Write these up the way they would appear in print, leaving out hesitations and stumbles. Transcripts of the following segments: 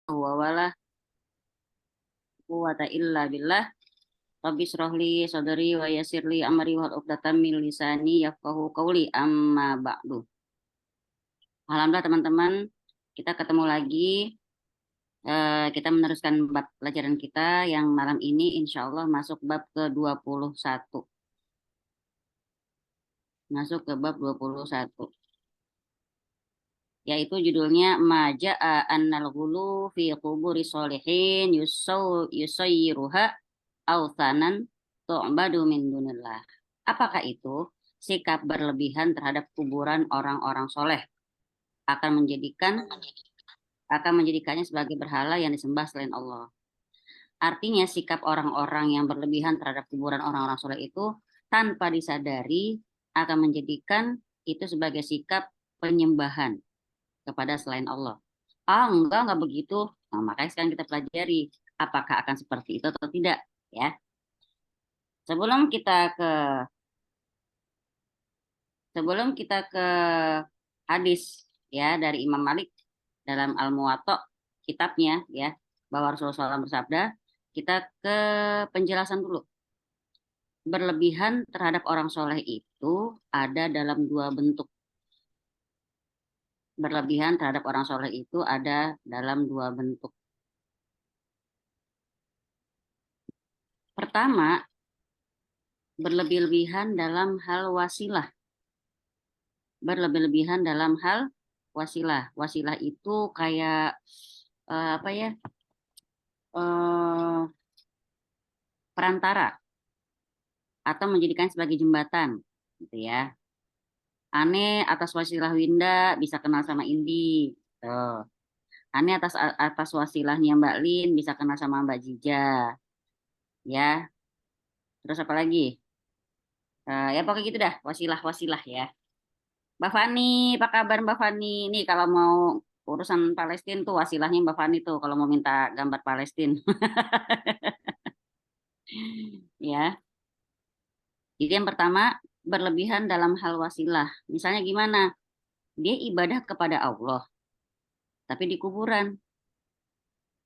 wala quwwata illa billah. Rabbi shrah li sadri wa yassir li amri wa hlul 'uqdatam min lisani yafqahu qawli. Amma ba'du. Alhamdulillah teman-teman, kita ketemu lagi. Kita meneruskan bab pelajaran kita yang malam ini insya Allah masuk bab ke-21. Masuk ke bab 21. Yaitu judulnya Maja'a annal ghulu fi quburi sholihin yusayyiruha authanan tu'badu min dunillah. Apakah itu? Sikap berlebihan terhadap kuburan orang-orang soleh akan menjadikannya sebagai berhala yang disembah selain Allah. Artinya sikap orang-orang yang berlebihan terhadap kuburan orang-orang soleh itu tanpa disadari akan menjadikan itu sebagai sikap penyembahan kepada selain Allah. Enggak begitu. Nah, makanya sekarang kita pelajari apakah akan seperti itu atau tidak, ya. Sebelum kita ke hadis ya dari Imam Malik dalam Al-Muwatta kitabnya ya, bahwa Rasulullah SAW bersabda, kita ke penjelasan dulu. Berlebihan terhadap orang soleh itu ada dalam dua bentuk. Berlebihan terhadap orang soleh itu ada dalam dua bentuk. Pertama, berlebih-lebihan dalam hal wasilah. Berlebih-lebihan dalam hal wasilah. Wasilah itu kayak apa ya? Perantara atau menjadikan sebagai jembatan, gitu ya. Aneh atas wasilah Winda bisa kenal sama Indi. Tuh. Aneh atas wasilahnya Mbak Lin bisa kenal sama Mbak Jija. Ya. Terus apa lagi? Ya pokoknya gitu dah, wasilah-wasilah ya. Mbak Fani, apa kabar Mbak Fani? Nih kalau mau urusan Palestina tuh wasilahnya Mbak Fani tuh kalau mau minta gambar Palestina. Ya. Jadi yang pertama, berlebihan dalam hal wasilah. Misalnya gimana? Dia ibadah kepada Allah, tapi di kuburan.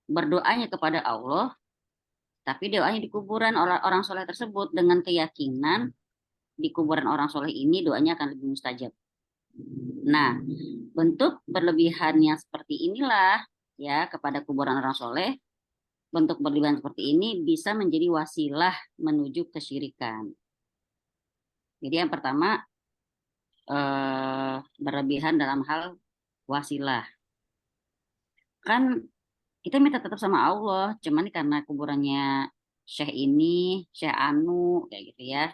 Berdoanya kepada Allah, tapi doanya di kuburan orang soleh tersebut dengan keyakinan di kuburan orang soleh ini doanya akan lebih mustajab. Nah, bentuk berlebihan yang seperti inilah ya kepada kuburan orang soleh, bentuk berlebihan seperti ini bisa menjadi wasilah menuju kesyirikan. Jadi yang pertama berlebihan dalam hal wasilah. Kan kita minta tetap sama Allah, cuman karena kuburannya Syekh ini, Syekh Anu, kayak gitu ya.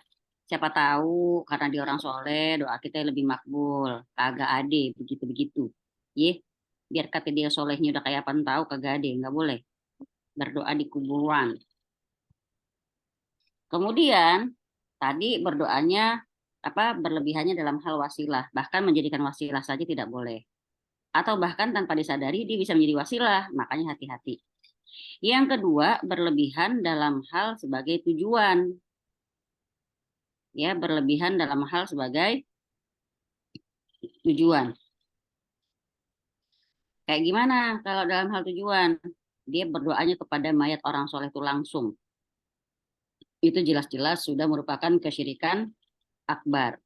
Siapa tahu karena dia orang soleh, doa kita lebih makbul. Kagak ade, begitu-begitu. Ye, biar kata dia solehnya udah kayak apa tahu, kagak ade, nggak boleh berdoa di kuburan. Kemudian tadi berdoanya apa berlebihannya dalam hal wasilah, bahkan menjadikan wasilah saja tidak boleh. Atau bahkan tanpa disadari dia bisa menjadi wasilah, makanya hati-hati. Yang kedua, berlebihan dalam hal sebagai tujuan. Ya, berlebihan dalam hal sebagai tujuan. Kayak gimana kalau dalam hal tujuan? Dia berdoanya kepada mayat orang soleh itu langsung. Itu jelas-jelas sudah merupakan kesyirikan akbar.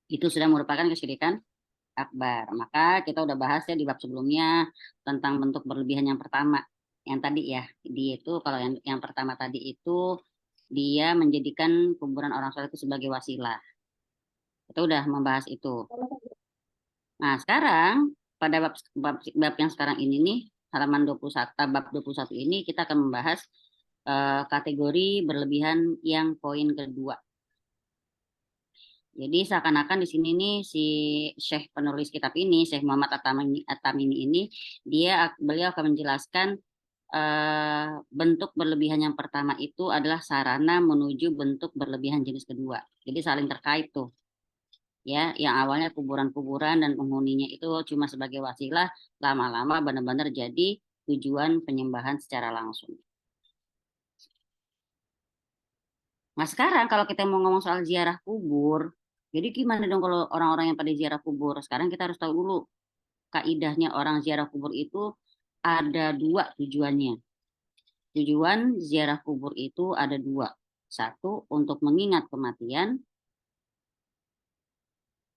Itu sudah merupakan kesyirikan akbar. Maka kita udah bahas ya di bab sebelumnya tentang bentuk berlebihan yang pertama. Yang tadi ya, dia itu kalau yang pertama tadi itu dia menjadikan kuburan orang soleh itu sebagai wasilah. Kita udah membahas itu. Nah, sekarang pada bab yang sekarang ini nih, halaman 21, bab 21 ini kita akan membahas kategori berlebihan yang poin kedua. Jadi seakan-akan di sini nih si Syekh penulis kitab ini, Syekh Muhammad At-Tamimi ini, beliau akan menjelaskan bentuk berlebihan yang pertama itu adalah sarana menuju bentuk berlebihan jenis kedua. Jadi saling terkait tuh. Ya, yang awalnya kuburan-kuburan dan penghuninya itu cuma sebagai wasilah, lama-lama benar-benar jadi tujuan penyembahan secara langsung. Nah, sekarang kalau kita mau ngomong soal ziarah kubur, jadi gimana dong kalau orang-orang yang pada ziarah kubur? Sekarang kita harus tahu dulu kaidahnya orang ziarah kubur itu ada dua tujuannya. Tujuan ziarah kubur itu ada dua. Satu, untuk mengingat kematian.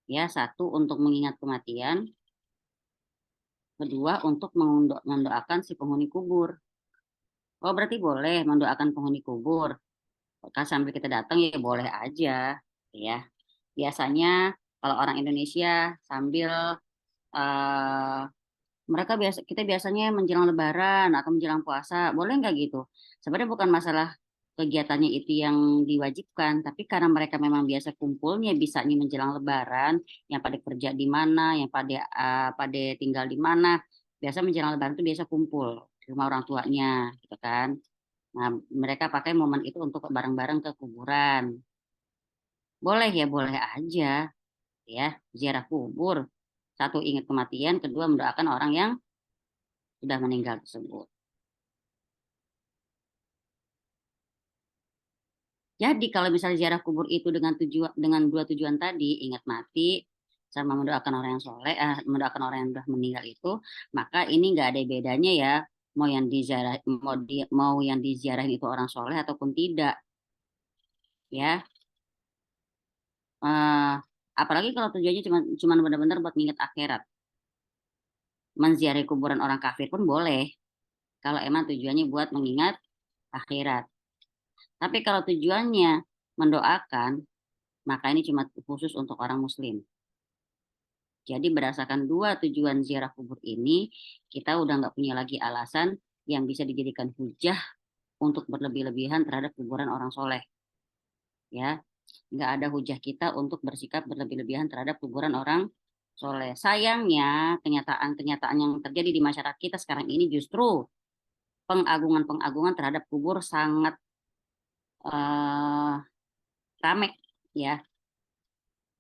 Ya, satu, untuk mengingat kematian. Kedua, untuk mendoakan si penghuni kubur. Oh, berarti boleh mendoakan penghuni kubur. Kalau sambil kita datang ya boleh aja. Ya, biasanya kalau orang Indonesia sambil eh, mereka kita biasanya menjelang Lebaran atau menjelang puasa, boleh nggak gitu? Sebenarnya bukan masalah kegiatannya itu yang diwajibkan, tapi karena mereka memang biasa kumpulnya bisanya menjelang Lebaran, yang pada kerja di mana, yang pada tinggal di mana, biasa menjelang Lebaran itu biasa kumpul di rumah orang tuanya, gitu kan? Nah, mereka pakai momen itu untuk bareng-bareng ke kuburan. Boleh ya, boleh aja ya, ziarah kubur. Satu, ingat kematian, kedua mendoakan orang yang sudah meninggal tersebut. Jadi kalau misalnya ziarah kubur itu dengan dua tujuan tadi, ingat mati sama mendoakan orang yang soleh, mendoakan orang yang sudah meninggal itu, maka ini nggak ada bedanya ya, mau yang diziarahin itu orang soleh ataupun tidak, ya. Eh, Apalagi kalau tujuannya cuma benar-benar buat nginget akhirat. Menziarahi kuburan orang kafir pun boleh, kalau emang tujuannya buat mengingat akhirat. Tapi kalau tujuannya mendoakan, maka ini cuma khusus untuk orang muslim. Jadi berdasarkan dua tujuan ziarah kubur ini, kita udah nggak punya lagi alasan yang bisa dijadikan hujah untuk berlebih-lebihan terhadap kuburan orang soleh. Ya, nggak ada hujah kita untuk bersikap berlebih-lebihan terhadap kuburan orang soleh. Sayangnya, kenyataan-kenyataan yang terjadi di masyarakat kita sekarang ini justru pengagungan-pengagungan terhadap kubur sangat eh, rame, ya.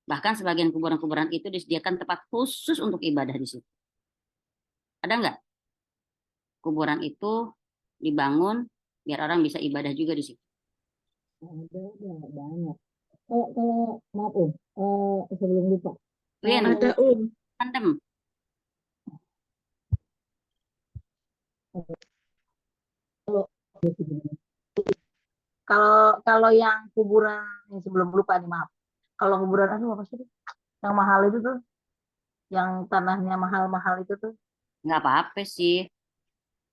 Bahkan sebagian kuburan-kuburan itu disediakan tempat khusus untuk ibadah di situ. Ada nggak? Kuburan itu dibangun biar orang bisa ibadah juga di situ. Ada banyak. Kalau maaf sebelum lupa. Win, Ada tandem. kalau kalau yang kuburan yang sebelum lupa nih maaf. Kalau kuburan aduh apa sih? Yang mahal itu tuh, yang tanahnya mahal-mahal itu tuh. Nggak apa-apa sih.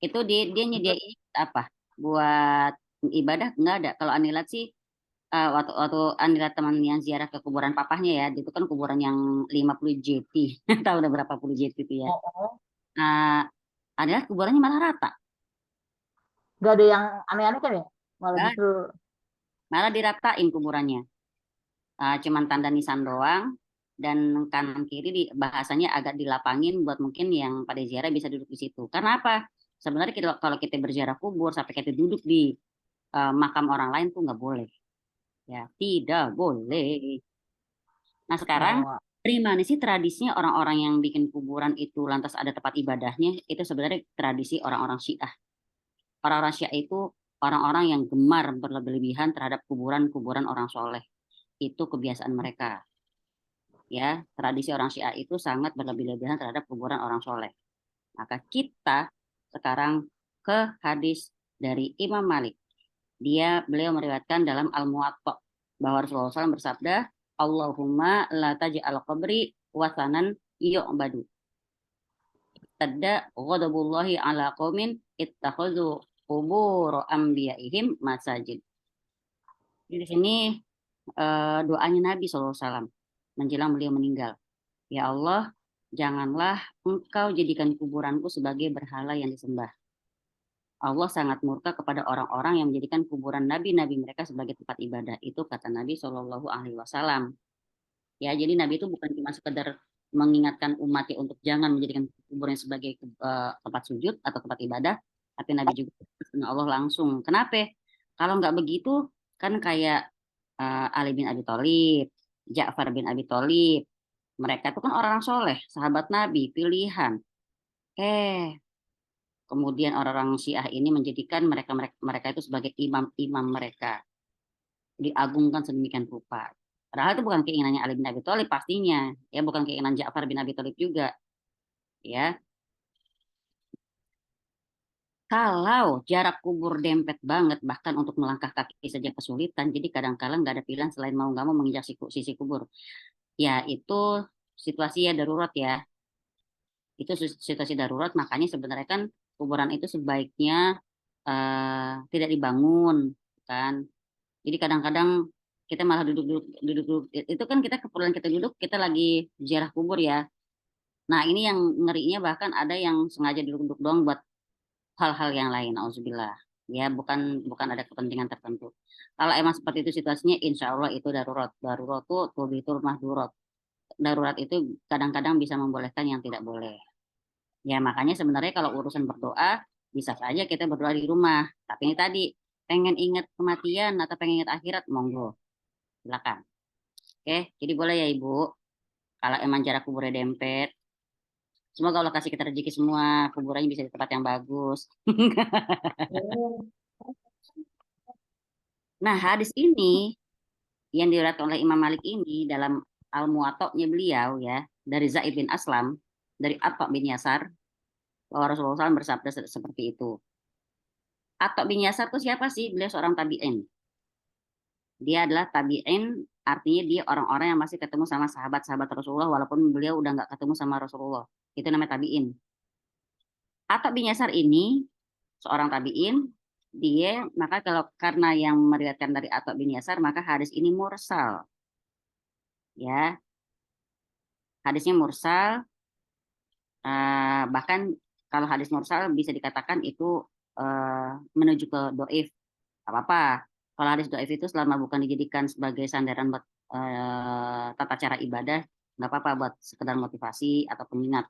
Itu dia Itu nyediain apa? Buat ibadah nggak ada. Kalau Anilat sih waktu waktu Anilat teman yang ziarah ke kuburan papahnya ya, itu kan kuburan yang 50 JT. Tahu udah berapa puluh JT itu ya. oh, oh. Nah, Anilat kuburannya malah rata. Gak ada yang aneh-aneh kan ya? Malah Nggak, justru malah diratain kuburannya. Cuman tanda nisan doang dan kanan kiri bahasanya agak dilapangin buat mungkin yang pada ziarah bisa duduk di situ. Karena apa? Sebenarnya kalau kita berziarah kubur sampai kita duduk di makam orang lain tuh nggak boleh. Ya, tidak boleh. Nah sekarang oh, dari mana sih tradisinya orang-orang yang bikin kuburan itu lantas ada tempat ibadahnya? Itu sebenarnya tradisi orang-orang Syiah. Orang-orang Syiah itu orang-orang yang gemar berlebihan terhadap kuburan-kuburan orang soleh. Itu kebiasaan mereka. Ya, tradisi orang Syiah itu sangat berlebih-lebihan terhadap kuburan orang soleh. Maka kita sekarang ke hadis dari Imam Malik. Beliau meriwayatkan dalam Al-Muwatta bahwa Rasulullah SAW bersabda, Allahumma la taj'al qabri wasanan yu'badu. Tadda ghadabullahi ala qaumin ittakhadhu qubur anbiya'ihim masajid. Di sini doanya Nabi SAW menjelang beliau meninggal. Ya Allah, janganlah engkau jadikan kuburanku sebagai berhala yang disembah. Allah sangat murka kepada orang-orang yang menjadikan kuburan nabi-nabi mereka sebagai tempat ibadah. Itu kata Nabi Shallallahu Alaihi Wasallam. Ya, jadi Nabi itu bukan cuma sekedar mengingatkan umatnya untuk jangan menjadikan kuburnya sebagai tempat sujud atau tempat ibadah, tapi Nabi juga dengan Allah langsung. Kenapa? Kalau nggak begitu, kan kayak Ali bin Abi Thalib, Ja'far bin Abi Thalib, mereka itu kan orang soleh, sahabat Nabi, pilihan. Eh, Kemudian orang-orang Syiah ini menjadikan mereka itu sebagai imam-imam mereka, diagungkan sedemikian rupa. Padahal itu bukan keinginannya Ali bin Abi Thalib pastinya, ya bukan keinginan Ja'far bin Abi Thalib juga, ya. Kalau jarak kubur dempet banget, bahkan untuk melangkah kaki saja kesulitan, jadi kadang-kala nggak ada pilihan selain mau nggak mau menginjak sisi kubur. Ya itu situasi ya darurat ya. Itu situasi darurat, makanya sebenarnya kan kuburan itu sebaiknya tidak dibangun, kan. Jadi kadang-kadang kita malah duduk-duduk itu kan kita keperluan kita duduk, kita lagi ziarah kubur ya. Nah, ini yang ngerinya bahkan ada yang sengaja duduk-duduk doang buat hal-hal yang lain, auzubillah. Ya, bukan bukan ada kepentingan tertentu. Kalau emang seperti itu situasinya, insya Allah itu darurat. Darurat tuh tubitul mahdurat. Darurat itu kadang-kadang bisa membolehkan yang tidak boleh. Ya, makanya sebenarnya kalau urusan berdoa, bisa saja kita berdoa di rumah. Tapi ini tadi, pengen ingat kematian atau pengen ingat akhirat, monggo, silakan. Oke, jadi boleh ya Ibu. Kalau emang jarak kuburnya dempet, semoga Allah kasih kita rezeki semua, kuburannya bisa di tempat yang bagus. Oh, Nah, hadis ini yang diriwayatkan oleh Imam Malik ini dalam Al-Muwatta'nya beliau ya, dari Zaid bin Aslam, dari Atta bin Yasar, bahwa Rasulullah SAW bersabda seperti itu. Atta bin Yasar itu siapa sih? Beliau seorang tabi'in. Dia adalah tabi'in, artinya dia orang-orang yang masih ketemu sama sahabat-sahabat Rasulullah walaupun beliau udah nggak ketemu sama Rasulullah. Itu namanya tabi'in. Atta bin Yasar ini seorang tabi'in, dia maka kalau karena yang meriwayatkan dari Atta bin Yasar maka hadis ini mursal. Ya, hadisnya mursal, bahkan kalau hadis mursal bisa dikatakan itu menuju ke doif, apa-apa. Kalau hadis doif itu selama bukan dijadikan sebagai sandaran buat tata cara ibadah, nggak apa-apa buat sekedar motivasi atau pengingat.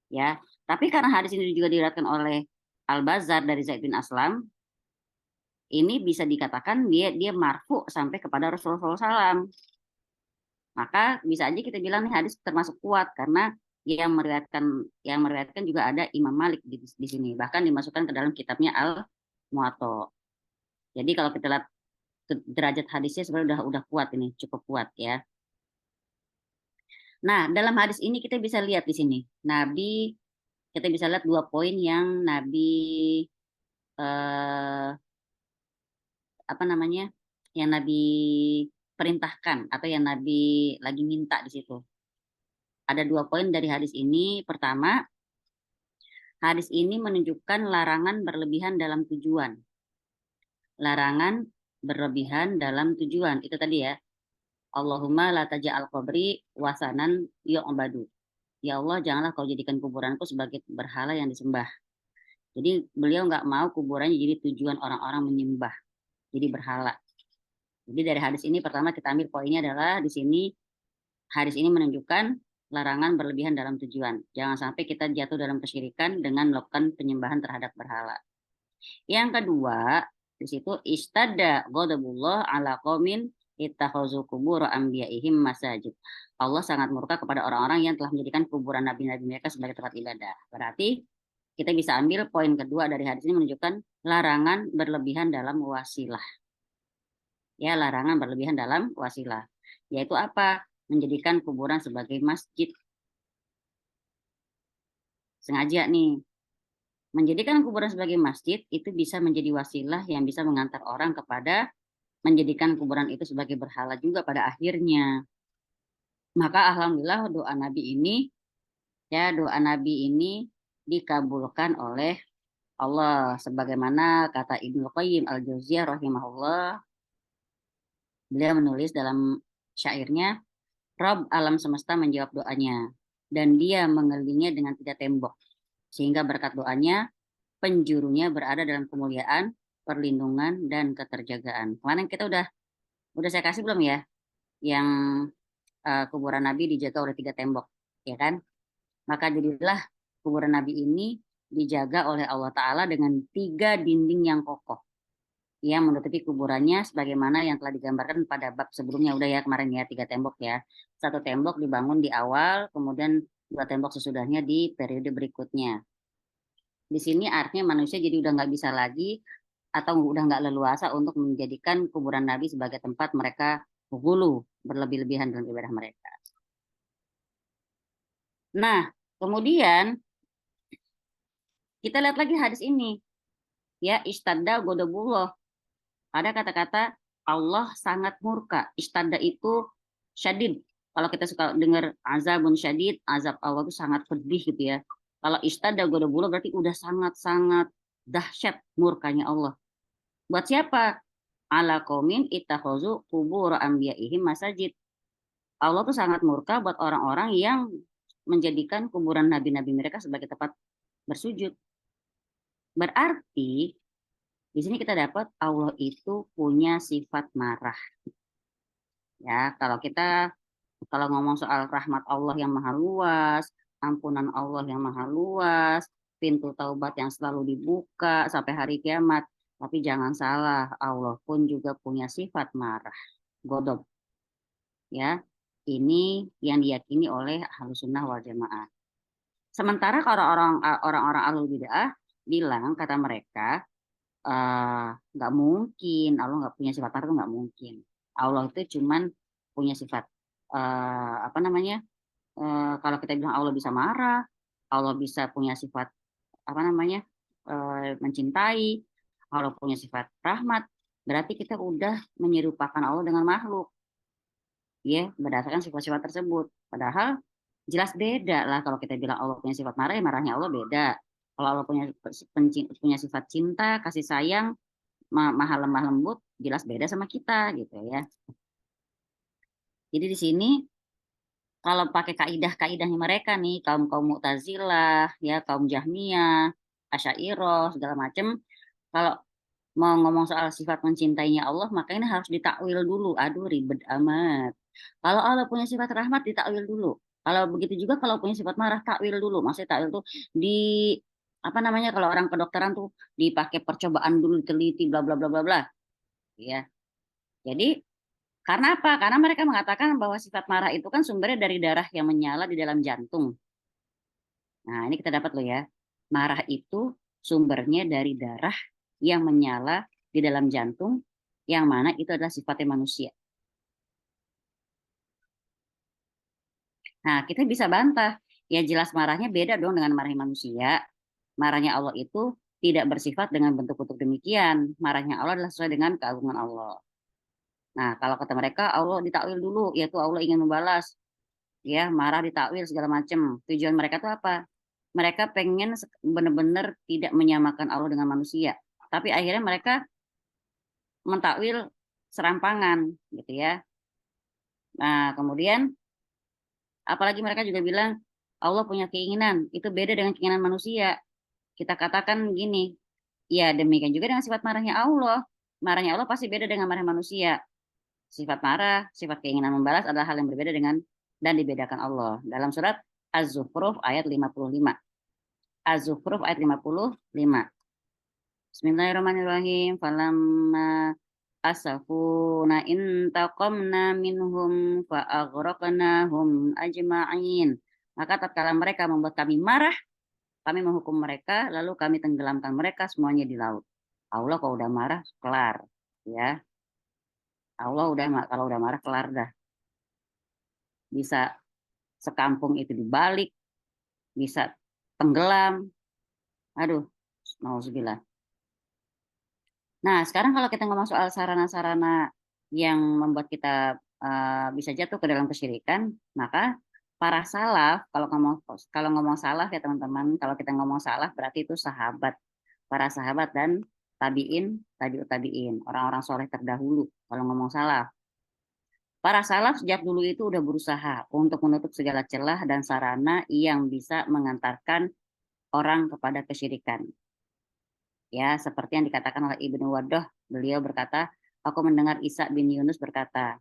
Ya, tapi karena hadis ini juga diriwayatkan oleh Al-Bazzar dari Zaid bin Aslam, ini bisa dikatakan dia marfu sampai kepada Rasulullah SAW. Maka bisa aja kita bilang nih hadis termasuk kuat karena yang meriwayatkan juga ada Imam Malik di sini, bahkan dimasukkan ke dalam kitabnya Al Muwatta. Jadi kalau kita lihat derajat hadisnya sebenarnya udah kuat, ini cukup kuat ya. Nah, dalam hadis ini kita bisa lihat di sini Nabi, kita bisa lihat dua poin yang Nabi eh, apa namanya, yang Nabi perintahkan atau yang Nabi lagi minta di situ. Ada dua poin dari hadis ini. Pertama, hadis ini menunjukkan larangan berlebihan dalam tujuan. Larangan berlebihan dalam tujuan. Itu tadi ya. Allahumma la taja'al qabri wasanan yu'badu. Ya Allah, janganlah kau jadikan kuburanku sebagai berhala yang disembah. Jadi beliau nggak mau kuburannya jadi tujuan orang-orang menyembah. Jadi berhala. Jadi dari hadis ini pertama kita ambil poinnya adalah di sini hadis ini menunjukkan larangan berlebihan dalam tujuan. Jangan sampai kita jatuh dalam kesyirikan dengan melakukan penyembahan terhadap berhala. Yang kedua, di situ istada ghadabullah ala qaumin ittakhazu qubur anbiya'ihim masajid. Allah sangat murka kepada orang-orang yang telah menjadikan kuburan nabi-nabi mereka sebagai tempat ibadah. Berarti kita bisa ambil poin kedua dari hadis ini menunjukkan larangan berlebihan dalam wasilah. Ya, larangan berlebihan dalam wasilah. Yaitu apa? Menjadikan kuburan sebagai masjid. Sengaja nih, menjadikan kuburan sebagai masjid itu bisa menjadi wasilah yang bisa mengantar orang kepada menjadikan kuburan itu sebagai berhala juga pada akhirnya. Maka alhamdulillah doa Nabi ini, ya doa Nabi ini dikabulkan oleh Allah sebagaimana kata Ibnu Qayyim Al-Jauziyah rahimahullah. Beliau menulis dalam syairnya, Rabb alam semesta menjawab doanya dan dia mengelilinginya dengan tiga tembok sehingga berkat doanya penjurunya berada dalam kemuliaan, perlindungan dan keterjagaan. Kemarin kita udah saya kasih belum ya yang kuburan Nabi dijaga oleh tiga tembok, ya kan? Maka jadilah kuburan Nabi ini dijaga oleh Allah Ta'ala dengan tiga dinding yang kokoh yang menutupi kuburannya sebagaimana yang telah digambarkan pada bab sebelumnya. Udah ya kemarin ya, tiga tembok ya. Satu tembok dibangun di awal, kemudian dua tembok sesudahnya di periode berikutnya. Di sini artinya manusia jadi udah nggak bisa lagi atau udah nggak leluasa untuk menjadikan kuburan Nabi sebagai tempat mereka bergulu berlebih-lebihan dalam ibadah mereka. Nah, kemudian Kita lihat lagi hadis ini, ya, istadda ghadabullah. Ada kata-kata Allah sangat murka. Istadda itu syadid. Kalau kita suka dengar azabun syadid, azab Allah itu sangat pedih gitu ya. Kalau istadda ghadabullah berarti udah sangat-sangat dahsyat murkanya Allah. Buat siapa? Ala qaumin ittakhazu qubur anbiya'ihim masajid. Allah tuh sangat murka buat orang-orang yang menjadikan kuburan nabi-nabi mereka sebagai tempat bersujud. Berarti di sini kita dapat Allah itu punya sifat marah. Ya, kalau ngomong soal rahmat Allah yang maha luas, ampunan Allah yang maha luas, pintu taubat yang selalu dibuka sampai hari kiamat. Tapi jangan salah, Allah pun juga punya sifat marah. Godop, ya. Ini yang diyakini oleh Ahlus Sunnah wal Jamaah. Sementara kalau orang-orang Ahlul Bidah bilang, kata mereka, nggak mungkin Allah nggak punya sifat marah, itu nggak mungkin. Allah itu cuman punya sifat apa namanya, kalau kita bilang Allah bisa marah, Allah bisa punya sifat apa namanya, mencintai, Allah punya sifat rahmat, berarti kita udah menyerupakan Allah dengan makhluk, ya, berdasarkan sifat-sifat tersebut. Padahal jelas beda lah, kalau kita bilang Allah punya sifat marah, ya marahnya Allah beda. Kalau Allah punya sifat cinta, kasih sayang, maha lemah lembut, jelas beda sama kita gitu ya. Jadi di sini kalau pakai kaidah-kaidahnya mereka nih, kaum kaum Mu'tazilah, ya, kaum Jahmiyah, Asy'ariyah, segala macam, kalau mau ngomong soal sifat mencintainya Allah, makanya harus ditakwil dulu. Aduh, ribet amat. Kalau Allah punya sifat rahmat, ditakwil dulu. Kalau begitu juga kalau punya sifat marah, takwil dulu. Maksudnya takwil tuh di apa namanya, kalau orang kedokteran tuh dipakai percobaan dulu, diteliti, bla bla bla bla bla. Ya. Jadi karena apa? Karena mereka mengatakan bahwa sifat marah itu kan sumbernya dari darah yang menyala di dalam jantung. Nah, ini kita dapat loh ya. Marah itu sumbernya dari darah yang menyala di dalam jantung, yang mana itu adalah sifatnya manusia. Nah, kita bisa bantah. Ya jelas marahnya beda dong dengan marahnya manusia. Marahnya Allah itu tidak bersifat dengan bentuk-bentuk demikian. Marahnya Allah adalah sesuai dengan keagungan Allah. Nah, kalau kata mereka Allah ditakwil dulu, yaitu Allah ingin membalas, ya, marah ditakwil segala macam. Tujuan mereka itu apa? Mereka pengen benar-benar tidak menyamakan Allah dengan manusia. Tapi akhirnya mereka mentakwil serampangan gitu ya. Nah, kemudian apalagi mereka juga bilang Allah punya keinginan, itu beda dengan keinginan manusia. Kita katakan gini, ya demikian juga dengan sifat marahnya Allah. Marahnya Allah pasti beda dengan marah manusia. Sifat marah, sifat keinginan membalas adalah hal yang berbeda dengan dan dibedakan Allah. Dalam surat Az-Zukhruf ayat 55. Az-Zukhruf ayat 55. Bismillahirrahmanirrahim. Falamma asafuna intaqamna minhum fa'aghraqnahum ajma'in. Maka tatkala mereka membuat kami marah, kami menghukum mereka, lalu kami tenggelamkan mereka semuanya di laut. Allah kalau udah marah, kelar. Ya, Allah kalau udah marah, kelar dah. Bisa sekampung itu dibalik, bisa tenggelam. Aduh, nauzubillah. Nah, sekarang kalau kita ngomong soal sarana-sarana yang membuat kita bisa jatuh ke dalam kesyirikan, maka para salaf, kalau ngomong salaf ya teman-teman, kalau kita ngomong salaf berarti itu sahabat, para sahabat dan tabiin, tabiut tabiin, orang-orang soleh terdahulu. Kalau ngomong salaf, para salaf sejak dulu itu udah berusaha untuk menutup segala celah dan sarana yang bisa mengantarkan orang kepada kesyirikan. Ya, seperti yang dikatakan oleh Ibnu Waddah, beliau berkata, aku mendengar Isa bin Yunus berkata,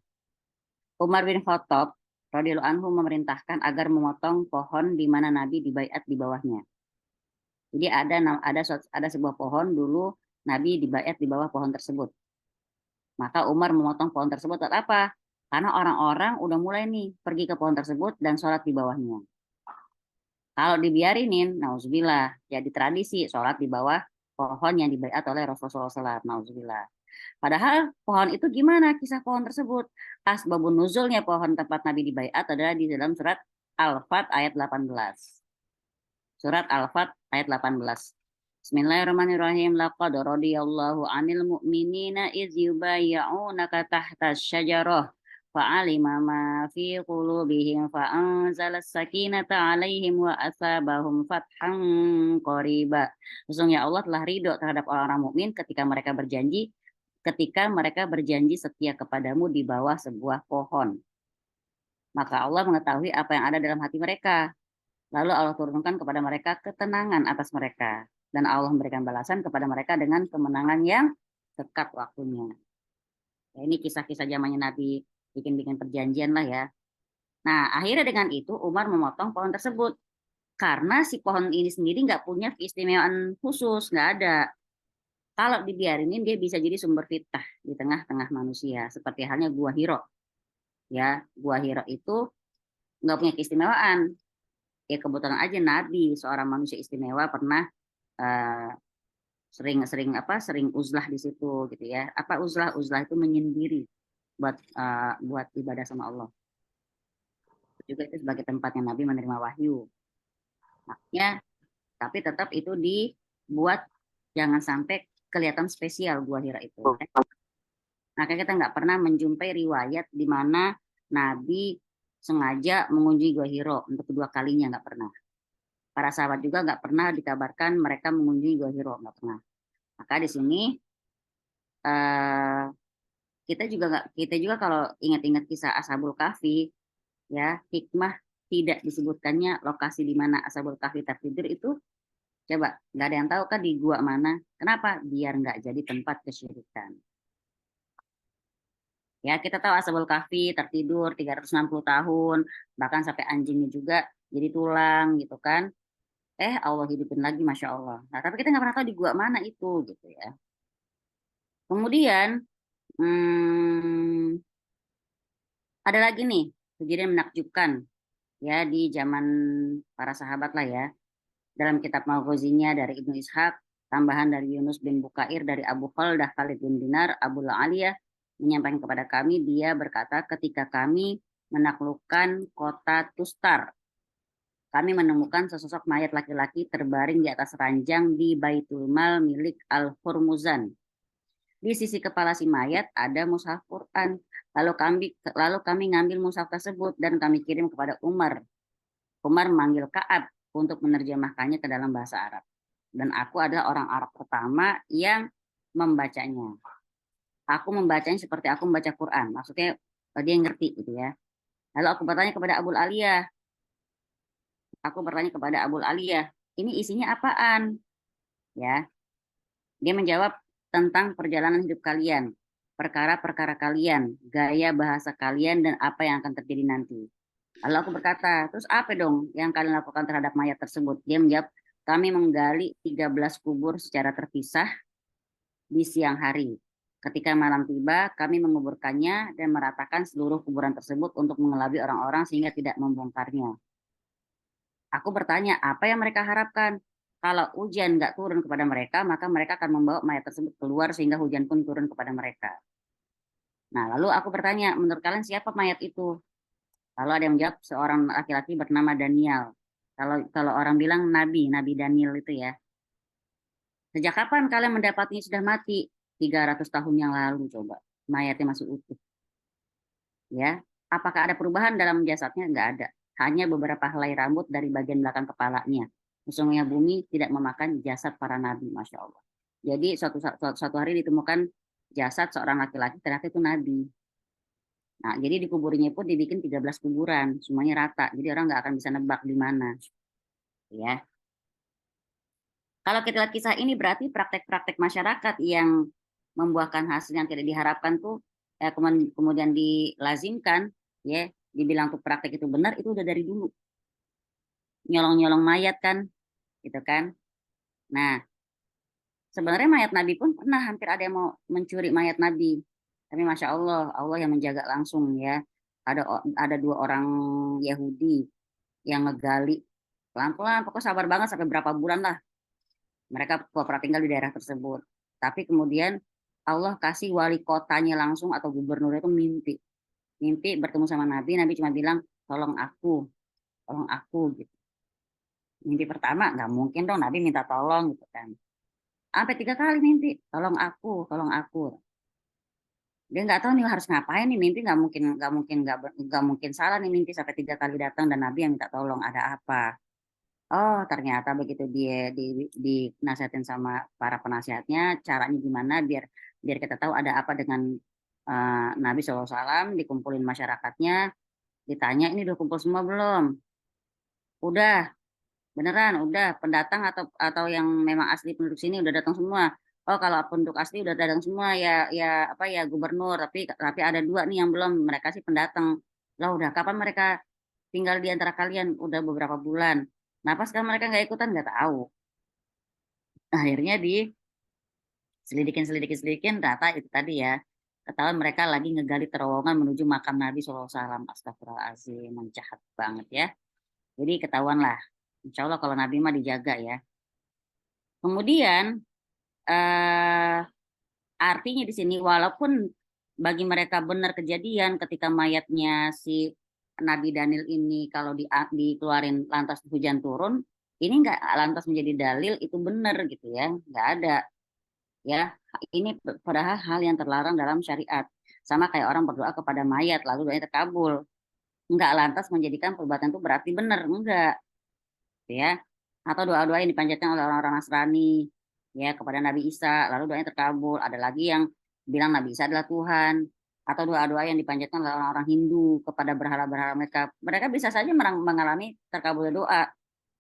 Umar bin Khattab radhiyallahu anhu memerintahkan agar memotong pohon di mana Nabi dibaiat di bawahnya. Jadi ada sebuah pohon dulu Nabi dibaiat di bawah pohon tersebut. Maka Umar memotong pohon tersebut buat apa? Karena orang-orang udah mulai nih pergi ke pohon tersebut dan sholat di bawahnya. Kalau dibiarinin, nauzubillah, jadi tradisi sholat di bawah pohon yang dibaiat oleh Rasulullah SAW. Nauzubillah. Padahal pohon itu gimana kisah pohon tersebut? Asbabun nuzulnya pohon tempat Nabi dibaiat adalah di dalam surat Al-Fat ayat 18. Surat Al-Fat ayat 18. Bismillahirrahmanirrahim. Laqad radiyallahu 'anil mu'minina idz yubayyi'unaka tahta asy-syajarah fa'alima ma fi qulubihim fa'anzalas sakinata 'alaihim wa asabahum fathan qariba. Sesungguhnya Allah telah ridho terhadap orang-orang mukmin ketika mereka berjanji setia kepadamu di bawah sebuah pohon. Maka Allah mengetahui apa yang ada dalam hati mereka. Lalu Allah turunkan kepada mereka ketenangan atas mereka. Dan Allah memberikan balasan kepada mereka dengan kemenangan yang dekat waktunya. Ya, ini kisah-kisah zamannya Nabi bikin-bikin perjanjian lah ya. Nah, akhirnya dengan itu Umar memotong pohon tersebut. Karena si pohon ini sendiri nggak punya keistimewaan khusus, nggak ada. Kalau dibiarinin dia bisa jadi sumber fitnah di tengah-tengah manusia. Seperti halnya Gua Hiro. Ya, Gua Hiro itu nggak punya keistimewaan. Ya kebetulan aja Nabi, seorang manusia istimewa, pernah uh, sering uzlah di situ gitu ya. Apa uzlah? Uzlah itu menyendiri buat ibadah sama Allah. Juga itu sebagai tempatnya Nabi menerima wahyu. Makanya, tapi tetap itu dibuat jangan sampai kelihatan spesial Gua Hira itu. Maka kita nggak pernah menjumpai riwayat di mana Nabi sengaja mengunjungi Gua Hiro untuk kedua kalinya, nggak pernah. Para sahabat juga nggak pernah dikabarkan mereka mengunjungi Gua Hiro, nggak pernah. Maka di sini eh, kita juga kalau ingat-ingat kisah Ashabul Kahfi, ya hikmah tidak disebutkannya lokasi di mana Ashabul Kahfi tertidur itu, coba nggak ada yang tahu kan di gua mana? Kenapa? Biar nggak jadi tempat kesyirikan. Ya kita tahu Ashabul Kahfi tertidur 360 tahun, bahkan sampai anjingnya juga jadi tulang gitu kan. Allah hidupin lagi, masya Allah. Nah tapi kita nggak pernah tahu di gua mana itu gitu ya. Kemudian hmm, ada lagi nih kejadian menakjubkan ya di zaman para sahabat lah ya. Dalam kitab Maghazinya dari Ibnu Ishaq, tambahan dari Yunus bin Bukair dari Abu Khaldah Khalid bin Dinar, Abu Aliyah menyampaikan kepada kami, dia berkata ketika kami menaklukkan kota Tustar, kami menemukan sesosok mayat laki-laki terbaring di atas ranjang di Baitul Mal milik Al-Hurmuzan. Di sisi kepala si mayat ada mushaf Quran. Lalu kami ngambil mushaf tersebut dan kami kirim kepada Umar. Umar memanggil Ka'ab untuk menerjemahkannya ke dalam bahasa Arab. Dan aku adalah orang Arab pertama yang membacanya. Aku membacanya seperti aku membaca Quran. Maksudnya dia ngerti gitu ya. Lalu aku bertanya kepada Abul Aliyah. Ini isinya apaan? Ya, dia menjawab tentang perjalanan hidup kalian, perkara-perkara kalian, gaya bahasa kalian, dan apa yang akan terjadi nanti. Lalu aku berkata, terus apa dong yang kalian lakukan terhadap mayat tersebut? Dia menjawab, kami menggali 13 kubur secara terpisah di siang hari. Ketika malam tiba, kami menguburkannya dan meratakan seluruh kuburan tersebut untuk mengelabui orang-orang sehingga tidak membongkarnya. Aku bertanya, apa yang mereka harapkan? Kalau hujan nggak turun kepada mereka, maka mereka akan membawa mayat tersebut keluar sehingga hujan pun turun kepada mereka. Nah, lalu aku bertanya, menurut kalian siapa mayat itu? Lalu ada yang menjawab, seorang laki-laki bernama Daniel. Kalau orang bilang Nabi Daniel itu ya. Sejak kapan kalian mendapatinya sudah mati? 300 tahun yang lalu coba. Mayatnya masih utuh. Ya, apakah ada perubahan dalam jasadnya? Enggak ada. Hanya beberapa helai rambut dari bagian belakang kepalanya. Sesungguhnya bumi tidak memakan jasad para nabi, masya Allah. Jadi suatu hari ditemukan jasad seorang laki-laki, ternyata itu nabi. Nah, jadi di kuburnya pun dibikin 13 kuburan, semuanya rata. Jadi orang nggak akan bisa nebak di mana. Ya. Kalau kita lihat kisah ini berarti praktek-praktek masyarakat yang membuahkan hasil yang tidak diharapkan tuh kemudian dilazimkan, ya, dibilang tuh praktek itu benar, itu udah dari dulu. Nyolong-nyolong mayat kan, gitu kan. Nah, sebenarnya mayat Nabi pun pernah hampir ada yang mau mencuri mayat Nabi. Tapi Masya Allah, Allah yang menjaga langsung ya. Ada dua orang Yahudi yang ngegali pelan-pelan, pokoknya sabar banget sampai berapa bulan lah. Mereka pernah tinggal di daerah tersebut. Tapi kemudian Allah kasih wali kotanya langsung atau gubernur itu mimpi. Mimpi bertemu sama Nabi, Nabi cuma bilang, tolong aku gitu. Mimpi pertama nggak mungkin dong Nabi minta tolong gitu kan. Sampai 3 kali mimpi, tolong aku, tolong aku. Dia nggak tahu nih harus ngapain nih mimpi, nggak mungkin salah nih mimpi sampai 3 kali datang dan Nabi yang minta tolong ada apa. Oh ternyata begitu dia dinasihatin sama para penasihatnya caranya gimana biar biar kita tahu ada apa dengan Nabi SAW, dikumpulin masyarakatnya, ditanya ini udah kumpul semua belum? Udah, beneran, udah pendatang atau yang memang asli penduduk sini udah datang semua. Oh, kalau penduduk asli udah datang semua ya ya apa ya gubernur, tapi ada 2 nih yang belum. Mereka sih pendatang. Lah udah kapan mereka tinggal di antara kalian? Udah beberapa bulan. Kenapa sekarang mereka nggak ikutan? Nggak tahu. Akhirnya selidikin data itu tadi ya. Ketahuan mereka lagi ngegali terowongan menuju makam Nabi SAW. Astagfirullahaladzim, jahat banget ya. Jadi ketahuan lah. Insya Allah kalau Nabi mah dijaga ya. Kemudian eh, artinya di sini walaupun bagi mereka benar kejadian ketika mayatnya si Nabi Daniel ini kalau dikeluarin lantas hujan turun, ini nggak lantas menjadi dalil itu benar gitu ya, nggak ada ya. Ini padahal hal yang terlarang dalam syariat. Sama kayak orang berdoa kepada mayat lalu doanya terkabul, nggak lantas menjadikan perbuatan itu berarti benar, enggak ya. Atau doa-doa yang dipanjatkan oleh orang-orang Nasrani ya kepada Nabi Isa lalu doanya terkabul. Ada lagi yang bilang Nabi Isa adalah Tuhan, atau doa-doa yang dipanjatkan oleh orang-orang Hindu kepada berhala-berhala mereka. Mereka bisa saja mengalami terkabulnya doa,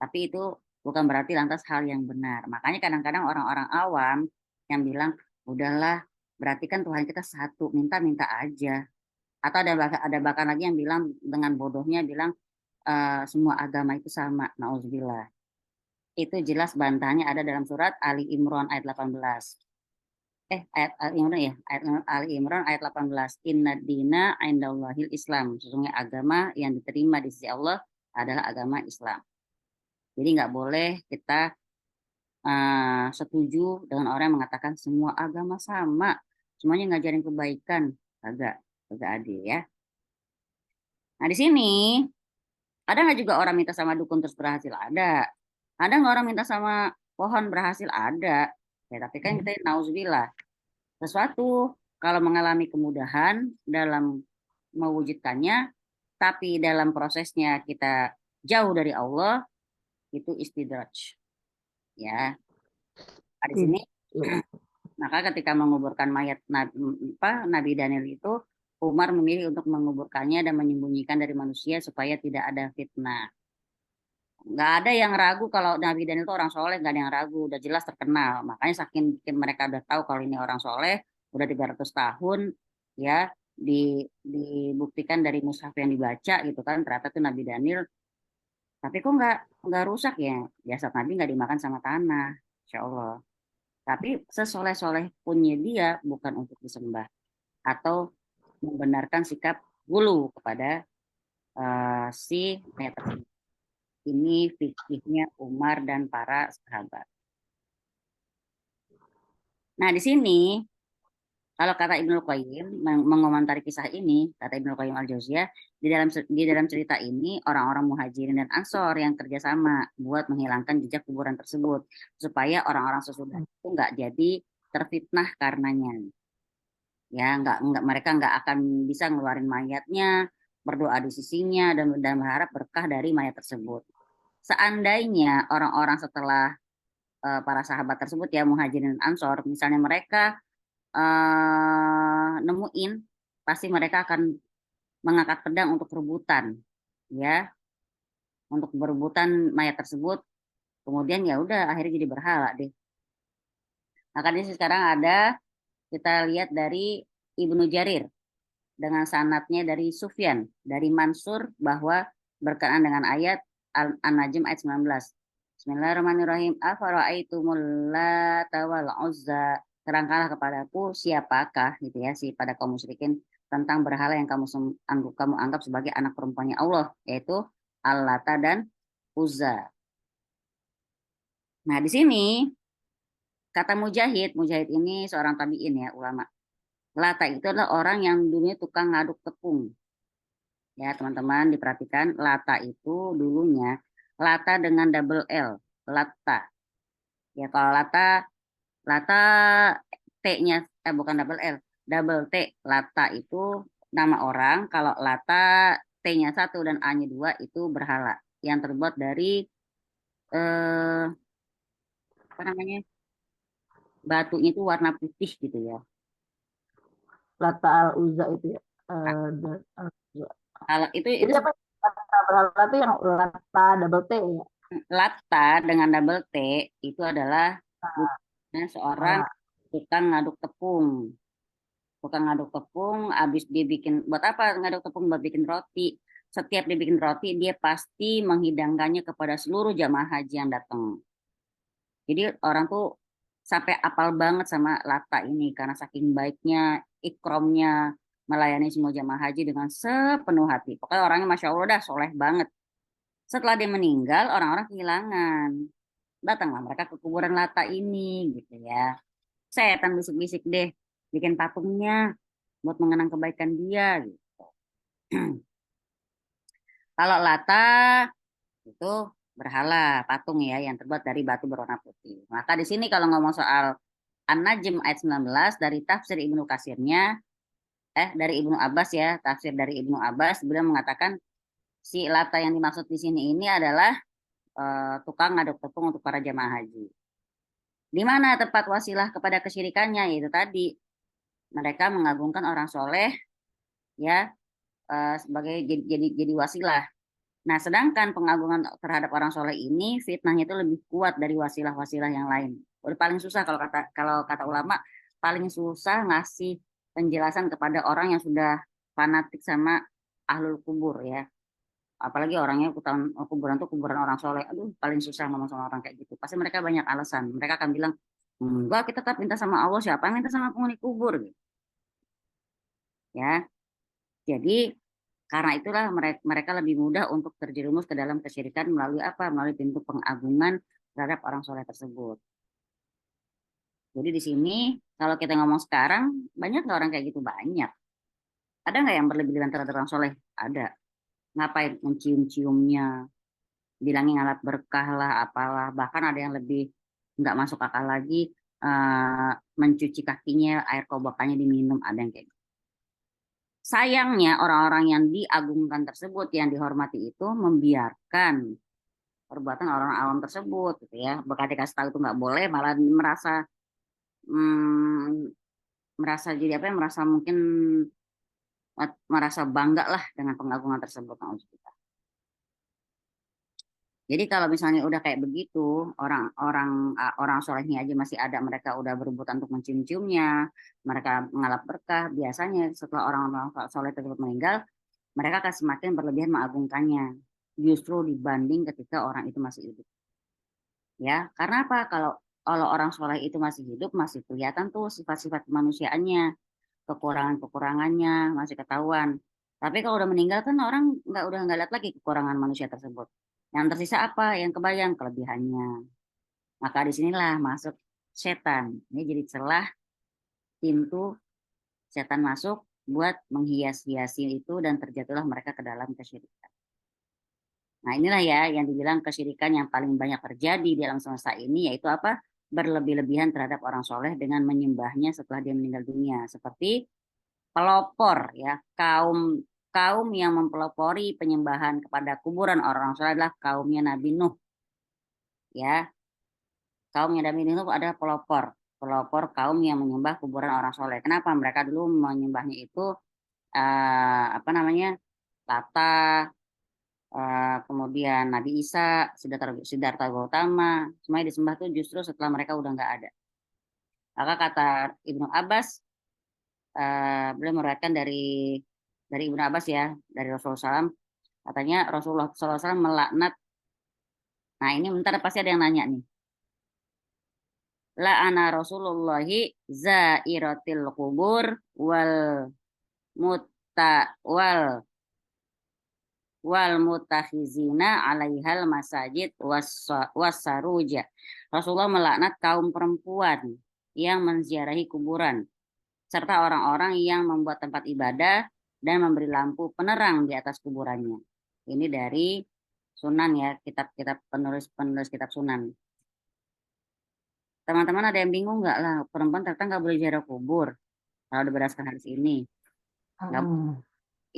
tapi itu bukan berarti lantas hal yang benar. Makanya kadang-kadang orang-orang awam yang bilang udahlah berarti kan Tuhan kita satu, minta-minta aja. Atau ada bahkan lagi yang bilang dengan bodohnya bilang semua agama itu sama. Nauzubillah. Itu jelas bantahannya ada dalam surat Ali Imran ayat 18. Ayat Ali Imran ya, ayat Ali Imran ayat 18. Inna dina indallahil Islam. Sesungguhnya agama yang diterima di sisi Allah adalah agama Islam. Jadi nggak boleh kita setuju dengan orang yang mengatakan semua agama sama, semuanya ngajarin kebaikan, agak agak adil ya. Nah di sini ada nggak juga orang minta sama dukun terus berhasil? Ada. Ada nggak orang minta sama pohon berhasil? Ada. Ya, tapi kan kita nauzubillah. Sesuatu kalau mengalami kemudahan dalam mewujudkannya, tapi dalam prosesnya kita jauh dari Allah, itu istidraj. Ya, di sini maka ketika menguburkan mayat Nabi Daniel itu, Umar memilih untuk menguburkannya dan menyembunyikan dari manusia supaya tidak ada fitnah. Nggak ada yang ragu kalau Nabi Daniel itu orang soleh, nggak ada yang ragu, udah jelas terkenal. Makanya saking bikin mereka udah tahu kalau ini orang soleh, udah 300 tahun, ya dibuktikan dari mushaf yang dibaca gitu kan, ternyata itu Nabi Daniel. Tapi kok nggak rusak ya? Jasad Nabi nggak dimakan sama tanah, Insya Allah. Tapi sesoleh-soleh punya dia bukan untuk disembah atau membenarkan sikap gulu kepada si mayat tersebut. Ini fikihnya Umar dan para sahabat. Nah, di sini kalau kata Ibnu Qayyim mengomentari kisah ini, kata Ibnu Qayyim Al-Jauziyah, di dalam cerita ini orang-orang Muhajirin dan Ansor yang kerjasama buat menghilangkan jejak kuburan tersebut supaya orang-orang sesudah itu nggak jadi terfitnah karenanya. Ya, nggak mereka nggak akan bisa ngeluarin mayatnya, berdoa di sisinya dan berharap berkah dari mayat tersebut. Seandainya orang-orang setelah para sahabat tersebut ya Muhajirin dan Ansor, misalnya mereka nemuin, pasti mereka akan mengangkat pedang untuk rebutan, ya, untuk berebutan mayat tersebut. Kemudian ya udah akhirnya jadi berhala deh. Makanya sekarang ada kita lihat dari Ibnu Jarir dengan sanatnya dari Sufyan, dari Mansur bahwa berkenaan dengan ayat An-Najm ayat 19. Bismillahirrahmanirrahim. Afara'aitumul Lata wal Uzza. Terangkanlah kepadaku siapakah gitu ya si pada kaum musyrikin tentang berhala yang kamu anggap sebagai anak perempuannya Allah, yaitu Al-Lata dan Uzza. Nah, di sini kata Mujahid, Mujahid ini seorang tabi'in ya, ulama. Lata itu adalah orang yang dulunya tukang ngaduk tepung. Ya, teman-teman diperhatikan, Lata itu dulunya Lata dengan double L, Lata. Ya, kalau Lata Lata T-nya bukan double L, double T. Lata itu nama orang. Kalau Lata T-nya satu dan A-nya dua itu berhala yang terbuat dari eh, apa namanya, batunya itu warna putih gitu ya. Lata al Uzza itu ya. Nah, Al-Uzza. kalau Jadi itu apa lata berhala itu yang lata double T ya? Lata dengan double T itu adalah bukannya seorang Nah, tukang ngaduk tepung. Tukang ngaduk tepung, habis dia bikin, buat apa ngaduk tepung? Buat bikin roti. Setiap dia bikin roti, dia pasti menghidangkannya kepada seluruh jamaah haji yang datang. Jadi orang tuh sampai apal banget sama Lata ini karena saking baiknya, ikromnya, melayani semua jamaah haji dengan sepenuh hati. Pokoknya orangnya Masya Allah dah soleh banget. Setelah dia meninggal, orang-orang kehilangan. Datanglah mereka ke kuburan Lata ini gitu ya. Setan bisik-bisik deh, bikin patungnya buat mengenang kebaikan dia gitu. Kalau Lata itu berhala patung ya yang terbuat dari batu berwarna putih. Maka di sini kalau ngomong soal An-Najm ayat 19 dari tafsir Ibnu Katsirnya, dari Ibnu Abbas ya, tafsir dari Ibnu Abbas, beliau mengatakan si Lata yang dimaksud di sini ini adalah tukang ngaduk tepung untuk para jemaah haji. Di mana tempat wasilah kepada kesyirikannya, yaitu tadi mereka mengagungkan orang soleh ya, sebagai jadi wasilah. Nah, sedangkan pengagungan terhadap orang soleh ini fitnahnya itu lebih kuat dari wasilah-wasilah yang lain. Udah paling susah kalau kata ulama, paling susah ngasih penjelasan kepada orang yang sudah fanatik sama ahlul kubur ya. Apalagi orangnya kuburan tuh kuburan orang soleh. Aduh, paling susah ngomong sama orang kayak gitu. Pasti mereka banyak alasan. Mereka akan bilang, enggak, kita tetap minta sama Allah, siapa yang minta sama penghuni kubur gitu. Ya. Jadi karena itulah mereka lebih mudah untuk terjerumus ke dalam kesyirikan melalui apa? Melalui pintu pengagungan terhadap orang soleh tersebut. Jadi di sini kalau kita ngomong sekarang banyak nggak orang kayak gitu? Banyak. Ada nggak yang berlebihan terhadap orang soleh? Ada. Ngapain mencium-ciumnya, bilangin alat berkah lah, apalah. Bahkan ada yang lebih nggak masuk akal lagi, mencuci kakinya, air kobokannya diminum. Ada yang kayak gitu. Sayangnya orang-orang yang diagungkan tersebut, yang dihormati itu membiarkan perbuatan orang awam tersebut, gitu ya. Berkali dikasih tahu itu nggak boleh, malah hmm, merasa jadi apa ya? Merasa mungkin merasa bangga lah dengan pengagungan tersebut. Jadi kalau misalnya udah kayak begitu, orang solehnya aja masih ada, mereka udah berebutan untuk mencium-ciumnya, mereka mengalap berkah. Biasanya setelah orang-orang soleh tersebut meninggal, mereka akan semakin berlebihan mengagungkannya, justru dibanding ketika orang itu masih hidup. Ya, karena apa? Kalau kalau orang soleh itu masih hidup, masih kelihatan tuh sifat-sifat kemanusiaannya, kekurangan-kekurangannya masih ketahuan. Tapi kalau udah meninggal kan orang udah nggak lihat lagi kekurangan manusia tersebut. Yang tersisa apa? Yang kebayang kelebihannya. Maka disinilah masuk setan. Ini jadi celah pintu setan masuk buat menghias-hiasi itu dan terjatuhlah mereka ke dalam kesyirikan. Nah, inilah ya yang dibilang kesyirikan yang paling banyak terjadi di alam semesta ini, yaitu apa? Berlebih-lebihan terhadap orang soleh dengan menyembahnya setelah dia meninggal dunia. Seperti pelopor ya, kaum kaum yang mempelopori penyembahan kepada kuburan orang soleh adalah kaumnya Nabi Nuh ya. Kaumnya Nabi Nuh itu adalah pelopor, pelopor kaum yang menyembah kuburan orang soleh. Kenapa? Mereka dulu menyembahnya itu apa namanya? Lata, kemudian Nabi Isa, Siddhartha Gautama, semuanya disembah tuh justru setelah mereka udah nggak ada. Maka kata Ibnu Abbas, beliau meriwayatkan dari Ibnu Abbas ya, dari Rasulullah SAW, katanya Rasulullah SAW melaknat. Nah ini bentar pasti ada yang nanya nih. La'ana Rasulullahi zairatil kubur wal mutta wal mutakhizina alaihal masajid wasaruja. Rasulullah melaknat kaum perempuan yang menziarahi kuburan serta orang-orang yang membuat tempat ibadah dan memberi lampu penerang di atas kuburannya. Ini dari Sunan ya, kitab-kitab penulis-penulis kitab Sunan. Teman-teman ada yang bingung nggak lah, perempuan ternyata nggak boleh ziarah kubur kalau berdasarkan hadis ini. Nggak, Mm-mm.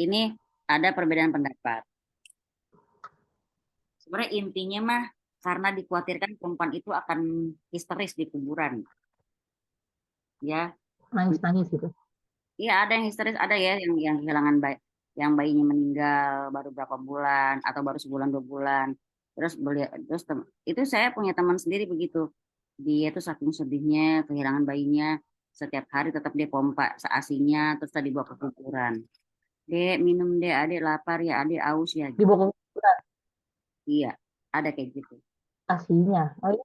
ini ada perbedaan pendapat. Sebenarnya intinya mah karena dikhawatirkan perempuan itu akan histeris di kuburan, ya. Nangis-nangis gitu. Iya ada yang histeris, ada ya yang kehilangan bayi, yang bayinya meninggal baru berapa bulan atau baru sebulan 2 bulan. Terus beli, terus itu saya punya teman sendiri begitu. Dia tuh saking sedihnya kehilangan bayinya, setiap hari tetap dia pompa seasinya terus tadi bawa ke kuburan. Dek minum dek, adik lapar ya, adik aus ya. Di bawah kuburan Iya, ada kayak gitu. aslinya. Oh, iya.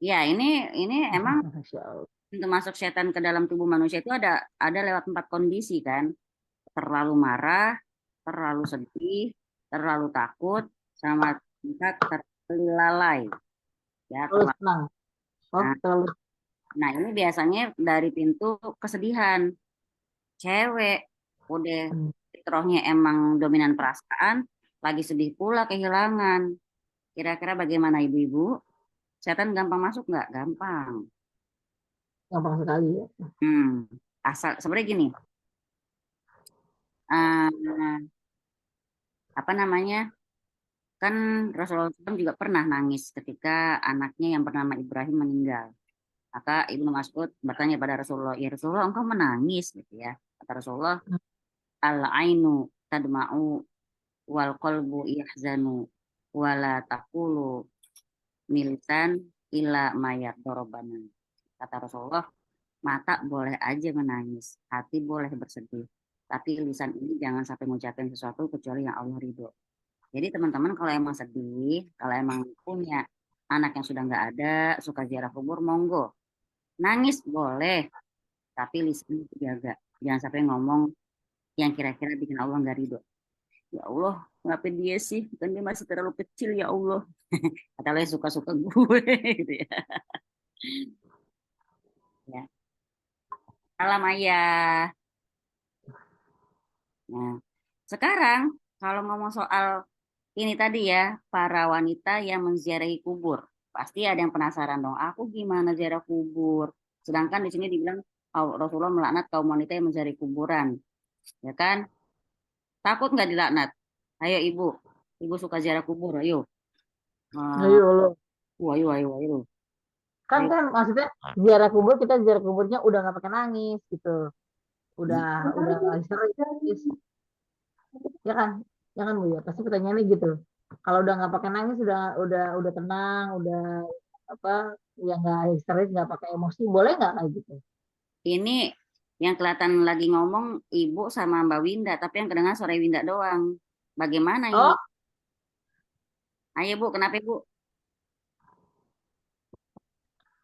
Ya ini emang Masya Allah. pintu masuk setan ke dalam tubuh manusia itu ada lewat 4 kondisi kan. Terlalu marah, terlalu sedih, terlalu takut, sama tingkat terlalu lalai. Ya, Terus terlalu. senang. Oh, Nah, terlalu. nah, ini biasanya dari pintu kesedihan. Cewek udah Hmm. fitrahnya emang dominan perasaan, lagi sedih pula kehilangan. Kira-kira bagaimana ibu-ibu? Setan gampang masuk nggak? Gampang. Gampang sekali ya. Hmm, asal sebenarnya gini, eh, apa namanya? Kan Rasulullah SAW juga pernah nangis ketika anaknya yang bernama Ibrahim meninggal. Maka Ibnu Mas'ud bertanya pada Rasulullah, ya Rasulullah engkau menangis gitu ya. Kata Rasulullah, al-ainu tadma'u wal qalbu yahzanu wala taqulu milisan ila mayat dorobana. Kata Rasulullah, mata boleh aja menangis, hati boleh bersedih. Tapi lisan ini jangan sampai mengucapkan sesuatu kecuali yang Allah ridho. Jadi teman-teman kalau emang sedih, kalau emang punya anak yang sudah nggak ada, suka ziarah kubur, monggo. Nangis boleh, tapi lisan itu jaga. Jangan sampai ngomong yang kira-kira bikin Allah nggak ridho. Ya Allah, kenapa dia sih? Kan dia masih terlalu kecil ya Allah. Kata Allah suka-suka gue gitu ya. Ya. Salam ayah. Nah, sekarang kalau ngomong soal ini tadi ya, para wanita yang menziarahi kubur. Pasti ada yang penasaran dong, aku gimana ziarah kubur? Sedangkan di sini dibilang Rasulullah melaknat kaum wanita yang menziarahi kuburan. Ya kan? Takut nggak dilaknat? Ayo ibu, ibu suka ziarah kubur, ayo. Eh, Ayo Allah. ayo, ayo, ayo. Kan Ayo. kan maksudnya ziarah kubur kita ziarah kuburnya udah nggak pakai nangis gitu. Udah udah nggak histeris. Ya kan? Ya kan Bu ya. Pasti pertanyaannya gitu. Kalau udah nggak pakai nangis udah tenang, udah apa ya nggak histeris, nggak pakai emosi, boleh nggak kayak gitu? Ini yang kelihatan lagi ngomong ibu sama Mbak Winda, tapi yang kedengar suara Winda doang. Bagaimana ini? Oh, Ayo Bu, kenapa Bu?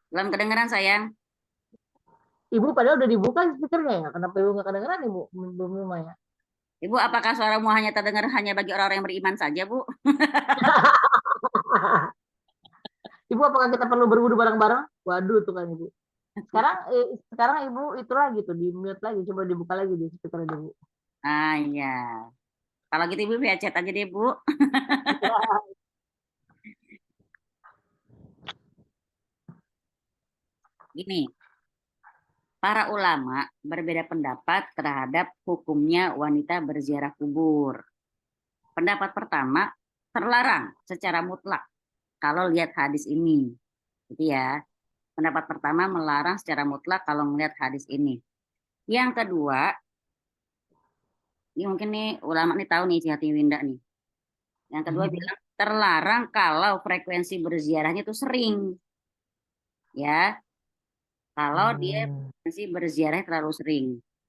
Belum kedengeran sayang. Ibu padahal udah dibuka speakernya ya. Kenapa Ibu nggak kedengeran Ibu? Belum lama ya. Ibu, apakah suaramu hanya terdengar hanya bagi orang-orang yang beriman saja, Bu? Ibu apakah kita perlu berwudu bareng-bareng? Waduh tuh kan Ibu. Sekarang Ibu itu lagi tuh di mute lagi. Coba dibuka lagi di speakernya Ibu. Ah, iya. Kalau gitu Ibu via chat aja deh, Bu. Gini, para ulama berbeda pendapat terhadap hukumnya wanita berziarah kubur. Pendapat pertama, terlarang secara mutlak kalau lihat hadis ini. Gitu ya. Pendapat pertama melarang secara mutlak kalau melihat hadis ini. Yang kedua, ini mungkin nih ulama nih tahu nih si hati Winda nih. Yang kedua bilang terlarang kalau frekuensi berziarahnya itu sering, ya. Kalau dia Hmm. frekuensi berziarah terlalu sering,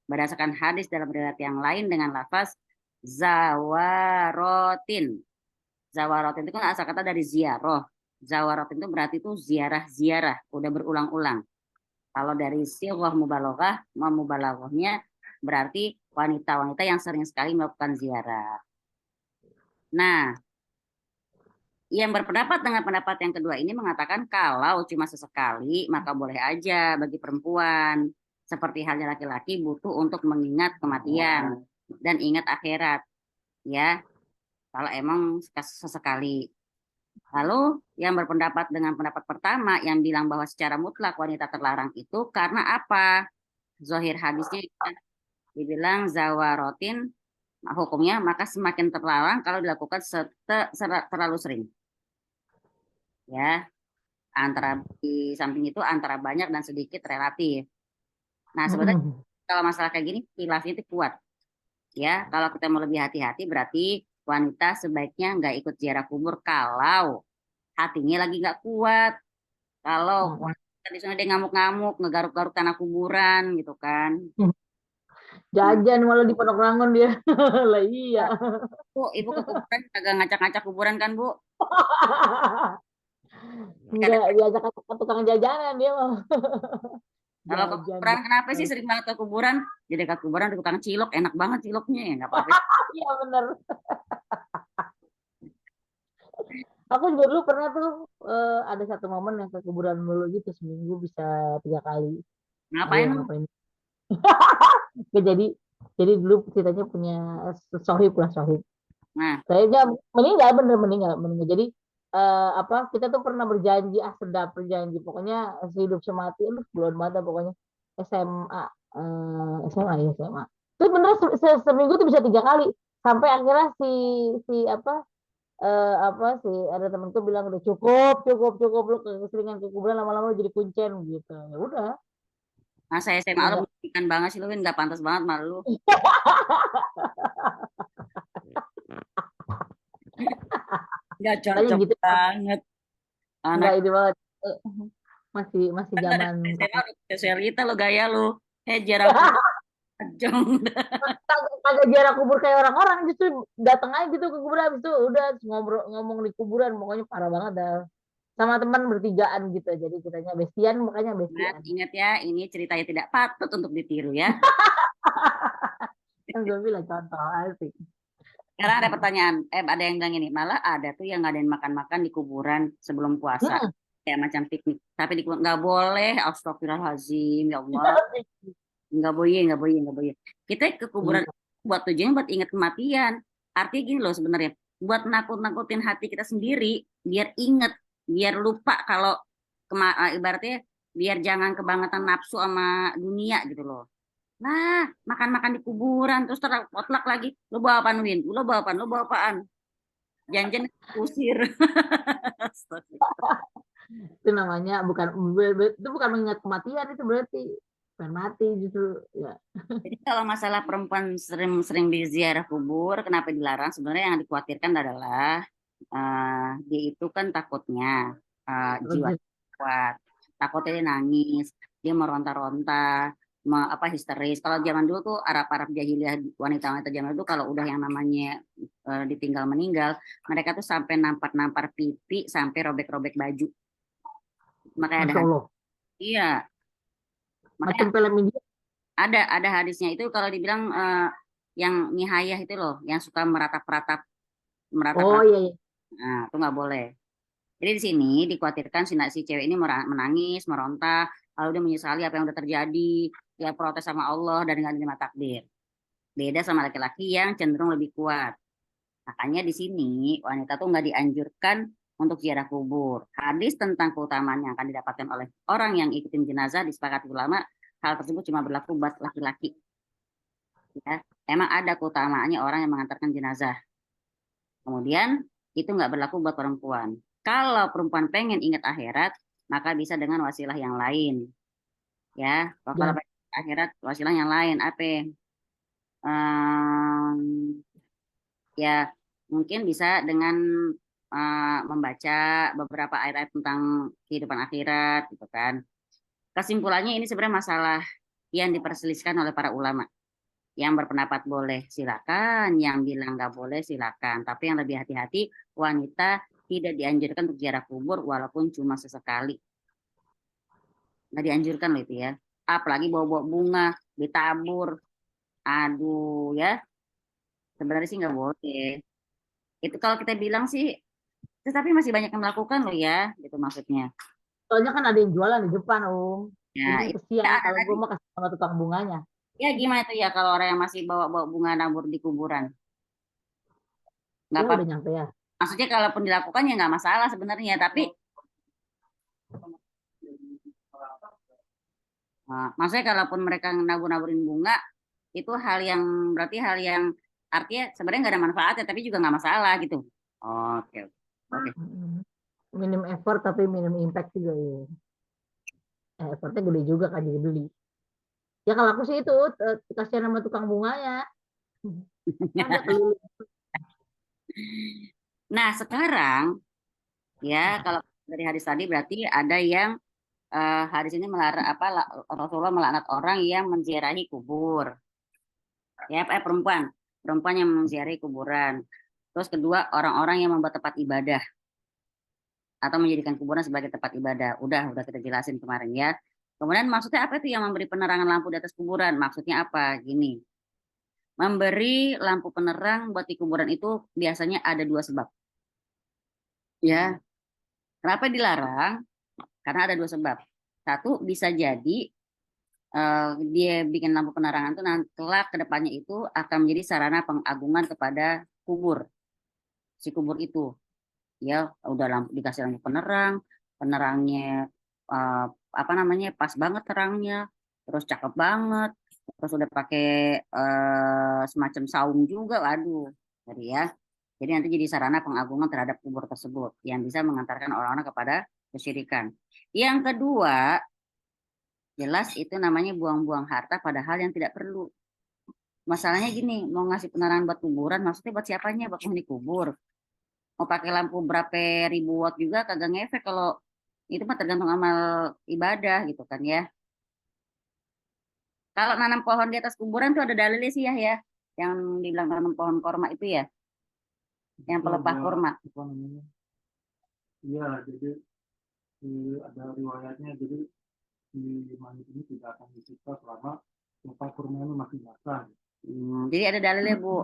berdasarkan hadis dalam riwayat yang lain dengan lafaz zawarotin. Zawarotin itu kan asal kata dari ziarah. Zawarotin itu berarti itu ziarah-ziarah, udah berulang-ulang. Kalau dari sighah mubalaghah, mubalaghahnya berarti wanita-wanita yang sering sekali melakukan ziarah. Nah, yang berpendapat dengan pendapat yang kedua ini mengatakan kalau cuma sesekali maka boleh aja bagi perempuan. Seperti halnya laki-laki butuh untuk mengingat kematian dan ingat akhirat, ya. Kalau emang sesekali. Lalu yang berpendapat dengan pendapat pertama yang bilang bahwa secara mutlak wanita terlarang itu karena apa? Zohir hadisnya dibilang zawarotin hukumnya maka semakin terlarang kalau dilakukan terlalu sering. Ya, antara di samping itu antara banyak dan sedikit relatif. Nah, sebenarnya kalau masalah kayak gini khilafnya itu kuat. Ya, kalau kita mau lebih hati-hati berarti wanita sebaiknya nggak ikut ziarah kubur kalau hatinya lagi nggak kuat. Kalau di sana dia ngamuk-ngamuk, ngegaruk-garuk tanah kuburan gitu kan. Nah, Jajan malah di Pondok Rangon dia. Lah iya. Bu, ibu ke kuburan agak ngacak-ngacak kuburan kan, Bu? Enggak Kata, diajak ke tukang jajanan dia mah. kalau ke Jajan. kuburan kenapa sih Jajan. sering banget ke kuburan? Jadi ke kuburan di tukang cilok, enak banget ciloknya ya, nggak apa-apa. Iya bener. Aku juga dulu pernah tuh ada satu momen yang ke kuburan dulu gitu seminggu bisa 3 kali. Ayo Ngapain? ngapain? Ya, jadi dulu ceritanya punya sohib lah sohib. Nah, Kayaknya meninggal bener meninggal meninggal. Jadi apa kita tuh pernah berjanji sedap berjanji pokoknya sehidup semati lu bulan mata pokoknya SMA SMA ya SMA. Terus bener seminggu tuh bisa 3 kali sampai akhirnya si apa sih ada temenku bilang udah cukup cukup cukup lu keseringan ke kuburan lama-lama lu jadi kuncen gitu ya udah masa SMA jadi lo nggak buktikan banget sih, lo nggak pantas banget malu. Nggak makanya cocok gitu banget. Anak nggak ini banget. Eh, masih masih kan nggak ada zaman SMA, lo sosialita lo gaya lo. Jarak kubur jong. kagak jarak kubur kayak orang-orang justru datang aja gitu ke kuburan habis itu udah ngobrol ngomong di kuburan pokoknya parah banget dah sama teman bertigaan gitu jadi kitanya bestian makanya Ingat, bestian ingat ya, ini ceritanya tidak patut untuk ditiru ya. kan gue bilang contoh asik. Sekarang ada pertanyaan, ada yang bilang ini, malah ada tuh yang ngadain makan-makan di kuburan sebelum puasa, Hmm. kayak macam piknik. Tapi di nggak boleh, astagfirullahaladzim, ya Allah, nggak boleh, nggak boleh, nggak boleh. Kita ke kuburan Iya. buat tujuan buat ingat kematian. Artinya gini loh sebenarnya, buat nakut-nakutin hati kita sendiri, biar inget, biar lupa kalau ibaratnya biar jangan kebangetan nafsu sama dunia gitu loh. Nah, makan-makan di kuburan terus terpotlak lagi. Lo bawa apaan, Win? Lo bawa apaan? Lo bawa apaan? Janjian kusir. Itu namanya bukan itu bukan mengingat kematian itu berarti bukan mati justru ya. Jadi kalau masalah perempuan sering-sering di ziarah kubur, kenapa dilarang? Sebenarnya yang dikhawatirkan adalah dia itu kan takutnya jiwa kuat, takutnya dia nangis, dia meronta-ronta, apa histeris. Kalau zaman dulu tuh Arab-Arab jahiliyah wanita-wanita zaman dulu kalau udah yang namanya ditinggal meninggal, mereka tuh sampai nampar-nampar pipi, sampai robek-robek baju. Makanya ada Masya Allah iya, makanya macam film India. ada hadisnya itu kalau dibilang yang nihayah itu loh, yang suka meratap-ratap, Oh meratap-ratap. iya iya. Nah, itu nggak boleh. Jadi di sini dikhawatirkan si cewek ini menangis, meronta, lalu dia menyesali apa yang udah terjadi, dia protes sama Allah dan nggak terima takdir. Beda sama laki-laki yang cenderung lebih kuat. Makanya di sini wanita tuh nggak dianjurkan untuk ziarah kubur. Hadis tentang keutamaan yang akan didapatkan oleh orang yang ikutin jenazah disepakati ulama, hal tersebut cuma berlaku buat laki-laki. Ya, emang ada keutamaannya orang yang mengantarkan jenazah. Kemudian itu nggak berlaku buat perempuan. Kalau perempuan pengen ingat akhirat, maka bisa dengan wasilah yang lain. Ya, kalau Jangan. pengen akhirat, wasilah yang lain apa? Ehm, ya, mungkin bisa dengan membaca beberapa ayat-ayat tentang kehidupan akhirat, gitu kan. Kesimpulannya ini sebenarnya masalah yang diperselisihkan oleh para ulama. Yang berpendapat boleh silakan, yang bilang nggak boleh silakan. Tapi yang lebih hati-hati, wanita tidak dianjurkan untuk ziarah kubur walaupun cuma sesekali. Nggak dianjurkan loh itu ya. Apalagi bawa-bawa bunga, ditabur. Aduh ya, sebenarnya sih nggak boleh. Itu kalau kita bilang sih, tetapi masih banyak yang melakukan loh ya, gitu maksudnya. Soalnya kan ada yang jualan di depan Om. Jadi Ya, itu kesian ada kalau gue lagi. mau kasih sama tukang bunganya. Ya gimana tuh ya kalau orang yang masih bawa-bawa bunga nabur di kuburan? Nggak Ya udah apa-apa. nyampe ya. Maksudnya kalaupun dilakukan ya nggak masalah sebenarnya, tapi maksudnya kalaupun mereka nabur-naburin bunga itu hal yang berarti hal yang artinya sebenarnya nggak ada manfaatnya, tapi juga nggak masalah gitu. Oke, oke. Minim effort tapi minim impact juga ya. Effortnya gede juga kan jadi beli. Ya kalau aku sih itu kasihan sama tukang bunganya. Kan dia keliling. Nah sekarang ya kalau dari hadis tadi berarti ada yang hadis ini melarang apa Rasulullah melaknat orang yang menziarahi kubur. Ya, perempuan, perempuan yang menziarahi kuburan. Terus kedua, orang-orang yang membuat tempat ibadah atau menjadikan kuburan sebagai tempat ibadah. Udah kita jelasin kemarin ya. Kemudian maksudnya apa itu yang memberi penerangan lampu di atas kuburan? Maksudnya apa? Gini, memberi lampu penerang buat di kuburan itu biasanya ada dua sebab. Ya, kenapa dilarang? Karena ada dua sebab. Satu, bisa jadi dia bikin lampu penerangan itu nanti kelak ke depannya itu akan menjadi sarana pengagungan kepada kubur, si kubur itu. Ya udah lampu dikasih lampu penerang, penerangnya eh, apa namanya pas banget terangnya, terus cakep banget, terus udah pakai semacam saung juga, waduh, jadi ya, jadi nanti jadi sarana pengagungan terhadap kubur tersebut yang bisa mengantarkan orang-orang kepada kesyirikan. Yang kedua, jelas itu namanya buang-buang harta padahal yang tidak perlu. Masalahnya gini, mau ngasih penerangan buat kuburan, maksudnya buat siapanya? Buat penghuni kubur. Mau pakai lampu berapa ribu watt juga kagak ngefek kalau itu mah tergantung amal ibadah gitu kan ya. Kalau nanam pohon di atas kuburan tuh ada dalilnya sih ya, yang dibilang nanam pohon korma itu ya, yang Itu pelepah ada kurma. apa namanya? Iya, jadi ada riwayatnya. Jadi si mayat ini tidak akan disiksa selama lepas kurma ini masih basah. Jadi ada dalilnya Bu,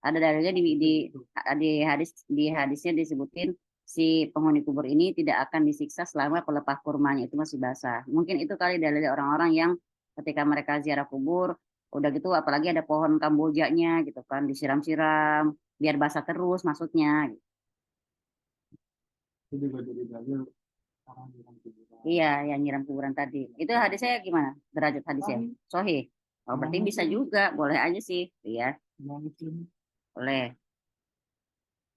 ada dalilnya di hadisnya disebutin si penghuni kubur ini tidak akan disiksa selama pelepah kurmanya itu masih basah. Mungkin itu kali dalilnya orang-orang yang ketika mereka ziarah kubur, udah gitu apalagi ada pohon kambojanya gitu kan, disiram-siram biar basah terus maksudnya. Itu juga jadi dalil orang yang kuburan. Iya, yang nyiram kuburan tadi. Itu hadisnya gimana? Derajat hadisnya? Sahih. Oh, berarti bisa juga, boleh aja sih, ya, boleh.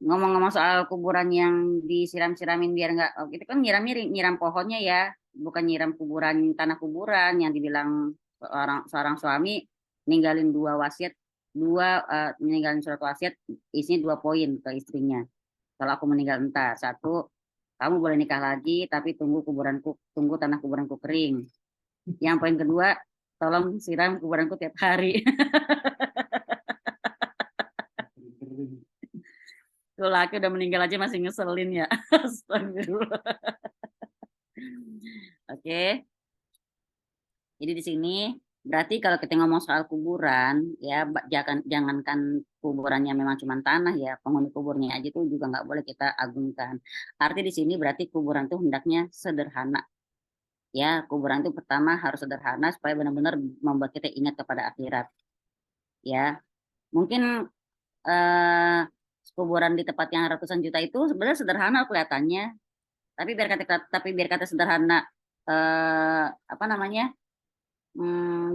Ngomong-ngomong soal kuburan yang disiram-siramin biar nggak, oh, itu kan nyiram pohonnya ya, bukan nyiram kuburan tanah kuburan yang dibilang seorang suami ninggalin dua wasiat, ninggalin surat wasiat isinya 2 poin ke istrinya. Kalau aku meninggal entar, satu, kamu boleh nikah lagi, tapi tunggu tanah kuburanku kering. Yang poin kedua, tolong siram kuburanku tiap hari. Tuh laki udah meninggal aja masih ngeselin ya. Astagfirullah. Oke. Jadi di sini berarti kalau kita ngomong soal kuburan ya jangankan kuburannya memang cuma tanah ya, penghuni kuburnya aja tuh juga nggak boleh kita agungkan. Arti di sini berarti kuburan tuh hendaknya sederhana. Ya, kuburan itu pertama harus sederhana supaya benar-benar membuat kita ingat kepada akhirat. Ya, mungkin eh, kuburan di tempat yang ratusan juta itu sebenarnya sederhana kelihatannya, tapi biar kata sederhana apa namanya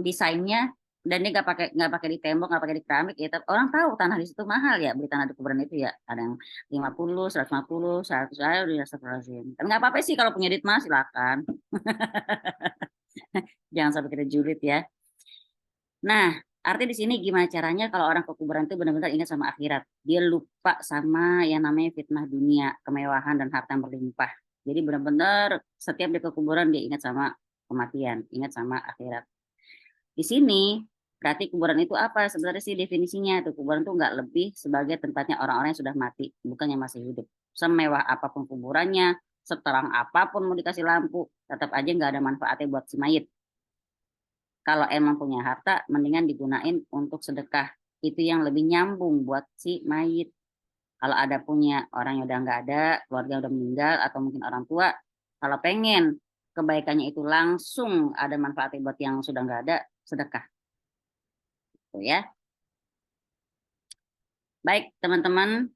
desainnya dan dia nggak pakai di tembok nggak pakai di keramik ya orang tahu tanah di situ mahal ya beli tanah di kuburan itu ya ada yang 50, 150, 100 aja udah astagfirullahaladzim. Tapi nggak apa-apa sih kalau punya duit mah silakan. Jangan sampai kita julid ya. Nah, arti di sini gimana caranya kalau orang ke kuburan itu benar-benar ingat sama akhirat. Dia lupa sama yang namanya fitnah dunia, kemewahan dan harta yang berlimpah. Jadi benar-benar setiap dia ke kuburan dia ingat sama kematian, ingat sama akhirat. Di sini berarti kuburan itu apa? Sebenarnya sih definisinya itu kuburan itu nggak lebih sebagai tempatnya orang-orang yang sudah mati, bukan yang masih hidup. Semewah apapun kuburannya, seterang apapun mau dikasih lampu, tetap aja nggak ada manfaatnya buat si mayit. Kalau emang punya harta, mendingan digunain untuk sedekah. Itu yang lebih nyambung buat si mayit. Kalau ada punya orang yang udah nggak ada, keluarga udah meninggal, atau mungkin orang tua, kalau pengen kebaikannya itu langsung ada manfaatnya buat yang sudah nggak ada, sedekah. Tuh ya. Baik, teman-teman,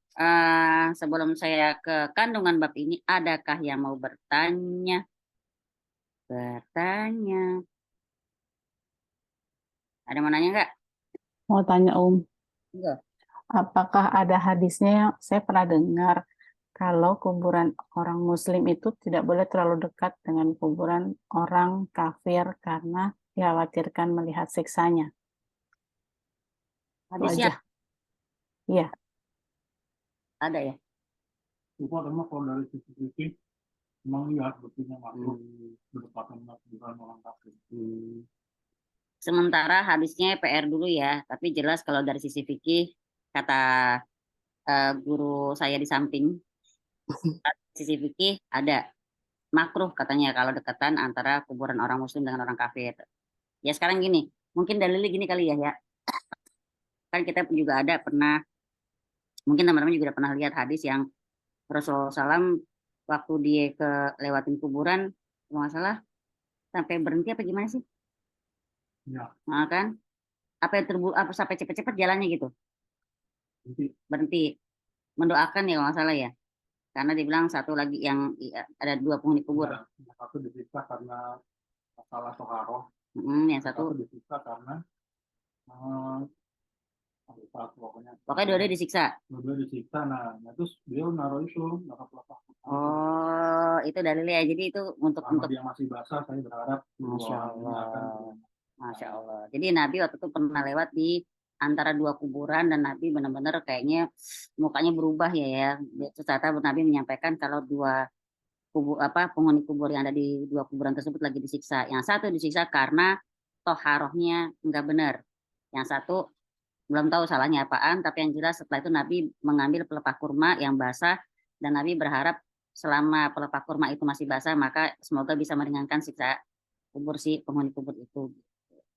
Sebelum saya ke kandungan bab ini, adakah yang mau bertanya? Bertanya. Ada mau nanya nggak? Mau tanya Enggak. apakah ada hadisnya yang saya pernah dengar kalau kuburan orang Muslim itu tidak boleh terlalu dekat dengan kuburan orang kafir karena dikhawatirkan melihat siksanya. Itu Hadisnya aja. Iya. ada ya? Itu adalah kalau dari sisi memang lihat buktinya masuk berdekatan dengan orang kafir. Sementara hadisnya PR dulu ya, tapi jelas kalau dari sisi fikih, kata guru saya di samping, sisi fikih ada makruh katanya kalau dekatan antara kuburan orang muslim dengan orang kafir. Ya sekarang gini, mungkin dalilnya gini kali ya, kan kita juga ada pernah, mungkin teman-teman juga udah pernah lihat hadis yang Rasulullah SAW waktu dia ke lewatin kuburan, kalau nggak salah sampai berhenti apa gimana sih? Ya, Nah, kan? Apa yang apa sampai cepet-cepet jalannya gitu, nanti berhenti mendoakan ya kalau nggak salah ya, karena dibilang satu lagi yang ada dua penghuni kubur. yang satu disiksa karena masalah toharoh, Yang yang satu satu disiksa karena pokoknya pokoknya dua-dua disiksa. dua disiksa. Nah terus dia naruh itu lapak-lapak. Oh, itu dalilnya ya. Jadi itu untuk Selama dia masih basah, saya berharap Masya doanya akan Allah. Masya Allah. Jadi Nabi waktu itu pernah lewat di antara dua kuburan dan Nabi benar-benar kayaknya mukanya berubah ya. Terus ternyata Nabi menyampaikan kalau dua kubur apa penghuni kubur yang ada di dua kuburan tersebut lagi disiksa. Yang satu disiksa karena toharohnya enggak benar. Yang satu belum tahu salahnya apaan, tapi yang jelas setelah itu Nabi mengambil pelepah kurma yang basah dan Nabi berharap selama pelepah kurma itu masih basah maka semoga bisa meringankan siksa kubur si penghuni kubur itu.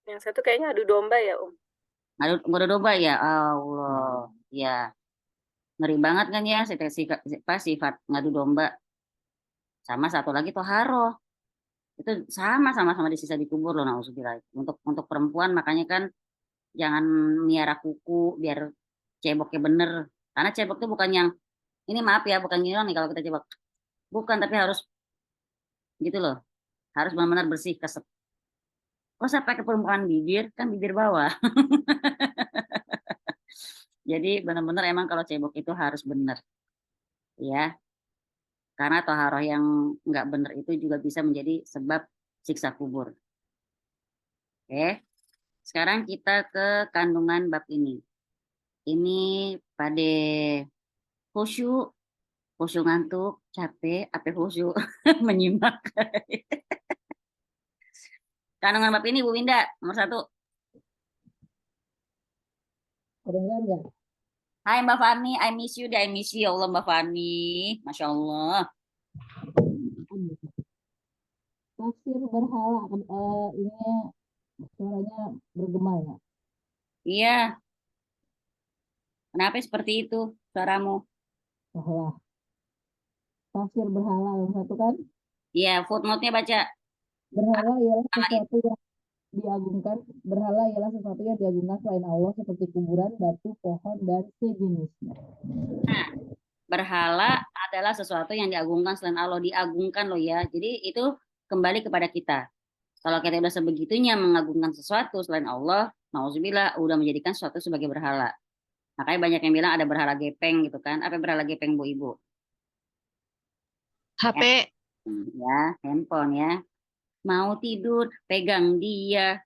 Yang satu kayaknya adu domba ya, Ngadu domba ya Allah, ya ngeri banget kan ya sifat ngadu domba. Sama satu lagi toharoh itu sama-sama disiksa di kubur loh, nauzubillah. Untuk perempuan makanya kan jangan miara kuku biar ceboknya bener, karena cebok itu bukan yang ini, maaf ya, bukan gini nih kalau kita cebok, bukan, tapi harus gitu loh, harus benar-benar bersih kesep. Kok saya pakai permukaan bibir, kan bibir bawah. Jadi benar-benar emang kalau cebok itu harus benar ya, karena toharoh yang nggak benar itu juga bisa menjadi sebab siksa kubur. Oke, sekarang kita ke kandungan bab ini. Ini pada khusyuk, khusyuk ngantuk, capek, apa khusyuk menyimak. Kandungan bab ini Bu Winda, nomor 1. Kedengeran nggak? Hai Mbak Fani, I miss you, I miss you, ya Allah Mbak Fani, Masya Allah. Tafsir berhala, ini suaranya bergema ya. Iya, kenapa seperti itu suaramu? Bahwa tafsir berhala yang satu kan, Iya, footnote-nya baca. berhala ialah sesuatu yang diagungkan, berhala ialah sesuatu yang diagungkan selain Allah seperti kuburan, batu, pohon, dan sejenisnya. Nah, berhala adalah sesuatu yang diagungkan selain Allah, diagungkan loh ya. Jadi itu kembali kepada kita. Kalau kita udah sebegitunya mengagungkan sesuatu selain Allah, nauzubillah, udah menjadikan sesuatu sebagai berhala. Makanya banyak yang bilang ada berhala gepeng gitu kan. Apa berhala gepeng Bu Ibu? HP. Ya, handphone ya. Mau tidur, pegang dia.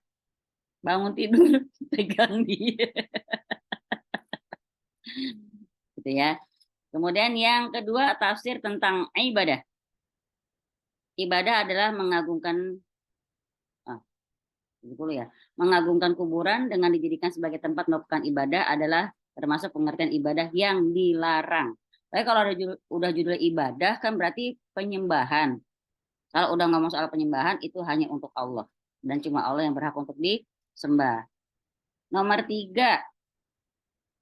Bangun tidur, pegang dia. Gitu ya. Kemudian yang kedua, tafsir tentang ibadah. Ibadah adalah mengagungkan ya. Mengagungkan kuburan dengan dijadikan sebagai tempat melakukan ibadah adalah termasuk pengertian ibadah yang dilarang. Tapi kalau udah judul ibadah kan berarti penyembahan. Kalau udah ngomong soal penyembahan itu hanya untuk Allah dan cuma Allah yang berhak untuk disembah. Nomor 3,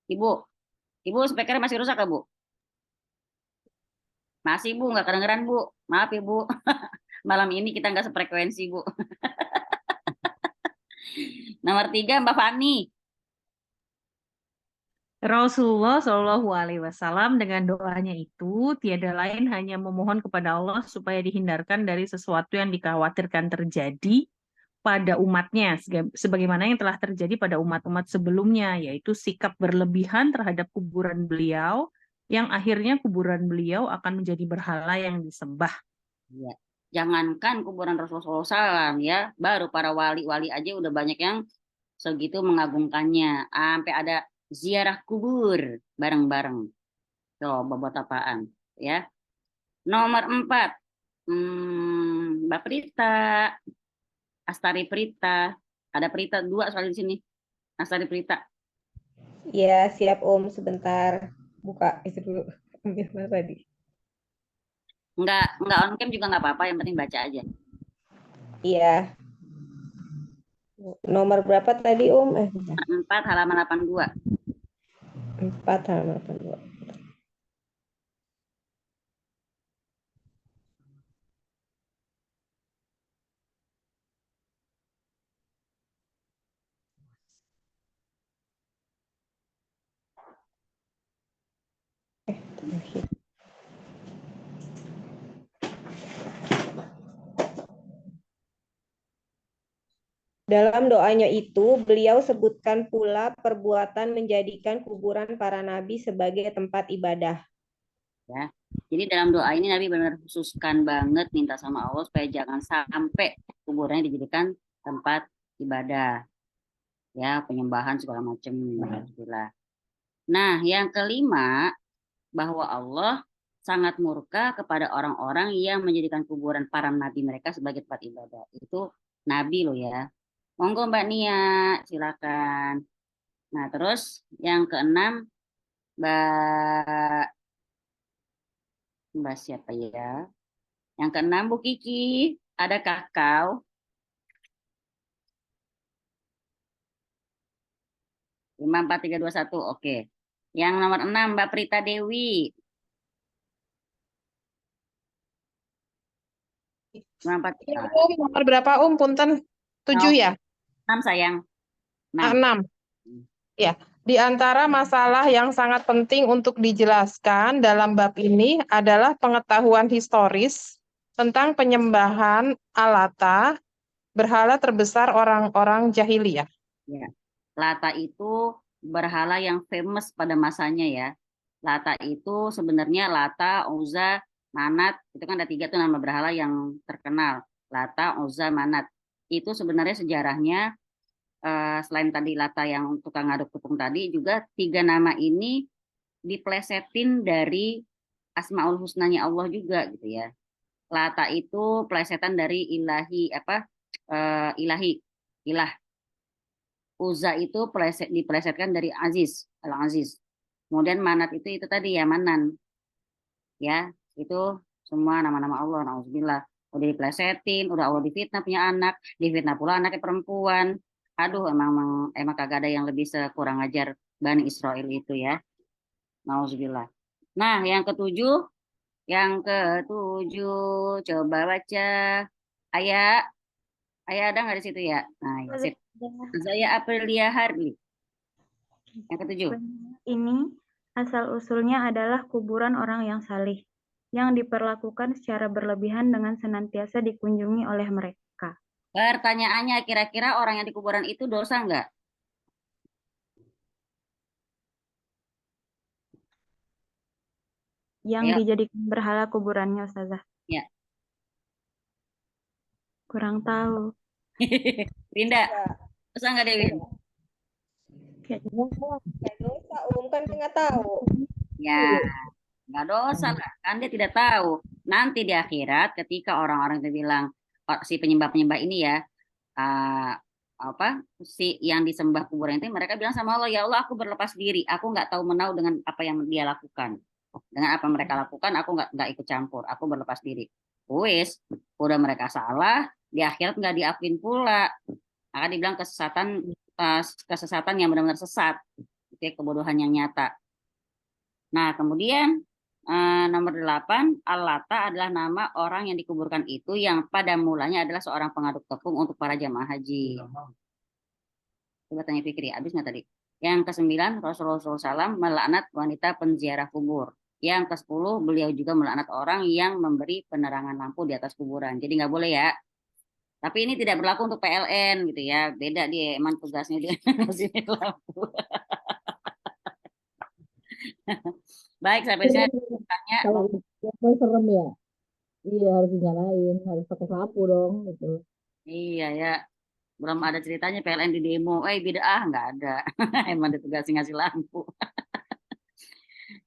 Ibu speakernya masih rusak ya Bu? Masih Bu, nggak kedengeran Bu. Maaf Ibu, malam ini kita nggak sefrekuensi Bu. Nomor 3 Mbak Fani. Rasulullah Shallallahu Alaihi Wasallam dengan doanya itu tiada lain hanya memohon kepada Allah supaya dihindarkan dari sesuatu yang dikhawatirkan terjadi pada umatnya, sebagaimana yang telah terjadi pada umat-umat sebelumnya, yaitu sikap berlebihan terhadap kuburan beliau, yang akhirnya kuburan beliau akan menjadi berhala yang disembah. Ya. Jangankan kuburan Rasulullah SAW ya, baru para wali-wali aja udah banyak yang segitu mengagungkannya. Sampai ada ziarah kubur bareng-bareng. Coba buat apaan ya. Nomor 4, Mbak Prita, Astari Prita. Ada Prita 2 soal di sini. Astari Prita. Ya, siap Om. Sebentar. Buka itu dulu. Ambil mana tadi? Enggak on cam juga nggak apa-apa, yang penting baca aja. Iya. Nomor berapa tadi Om? 4 halaman 82. 4 halaman 82. Dalam doanya itu, beliau sebutkan pula perbuatan menjadikan kuburan para nabi sebagai tempat ibadah. Ya. Jadi dalam doa ini Nabi benar khususkan banget minta sama Allah supaya jangan sampai kuburannya dijadikan tempat ibadah. Ya, penyembahan segala macam. Nah, yang kelima, bahwa Allah sangat murka kepada orang-orang yang menjadikan kuburan para nabi mereka sebagai tempat ibadah. Itu nabi loh ya. Monggo Mbak Nia, silakan. Nah, terus yang keenam, Mbak siapa ya? Yang keenam, Bu Kiki, ada kakao. 5, 4, 3, 2, 1, oke. Yang nomor 6, Mbak Prita Dewi. 5, 4, Ya, nomor berapa Punten? 7 ya? 6 sayang. 6. Ya, di antara masalah yang sangat penting untuk dijelaskan dalam bab ini adalah pengetahuan historis tentang penyembahan Alata, berhala terbesar orang-orang jahiliyah. Ya. Lata itu berhala yang famous pada masanya ya. Lata itu sebenarnya Lata, Uzza, Manat, itu kan ada 3 tuh nama berhala yang terkenal. Lata, Uzza, Manat. Itu sebenarnya sejarahnya selain tadi Lata yang tukang ngaduk tepung tadi, juga 3 nama ini diplesetin dari Asmaul Husnanya Allah juga gitu ya. Lata itu plesetan dari ilahi ilah. Uzza itu diplesetkan dari Aziz, Al-Aziz. Kemudian Manat itu tadi ya, Manan. Ya, itu semua nama-nama Allah, nauzubillah. Udah diplesetin, udah Allah difitnah punya anak, difitnah pula anaknya perempuan. Aduh, emang kagak ada yang lebih sekurang ajar Bani Israel itu ya. Nauzubillah. Nah, yang ketujuh, coba baca. Ayah ada nggak di situ ya? Nah, ya, sip. Saya Aprilia Harli. Yang ketujuh. Ini asal-usulnya adalah kuburan orang yang salih, yang diperlakukan secara berlebihan dengan senantiasa dikunjungi oleh mereka. Pertanyaannya, kira-kira orang yang di kuburan itu dosa nggak? Yang Ayo. dijadikan berhala kuburannya, Ustazah. Ya. Kurang tahu. Rinda, dosa nggak Dewi? Nggak dosa, kan nggak tahu. Ya, nggak dosa lah, kan dia tidak tahu. Nanti di akhirat, ketika orang-orang itu bilang, si penyembah-penyembah ini ya, si yang disembah kuburan itu, mereka bilang sama Allah, ya Allah, aku berlepas diri, aku nggak tahu menau dengan apa yang dia lakukan, dengan apa mereka lakukan, aku nggak ikut campur, aku berlepas diri. Wes, udah mereka salah, di akhirat nggak diakuin pula, akan dibilang kesesatan yang benar-benar sesat, itu kebodohan yang nyata. Nah, kemudian nomor 8, Al-Lata adalah nama orang yang dikuburkan itu yang pada mulanya adalah seorang pengaduk tepung untuk para jamaah haji. Coba tanya Fikri, habis nggak tadi? Yang ke-9, Rasulullah SAW melaknat wanita penziarah kubur. Yang ke-10, beliau juga melaknat orang yang memberi penerangan lampu di atas kuburan. Jadi nggak boleh ya. Tapi ini tidak berlaku untuk PLN gitu ya. Beda dia, emang tugasnya dia ngasih lampu. Baik, sampai sini tanya. Kalau itu serem ya. Iya harus dinyalain, harus pakai lampu dong gitu. Iya ya, belum ada ceritanya PLN di demo. Beda nggak ada. Emang ditugasin ngasih lampu.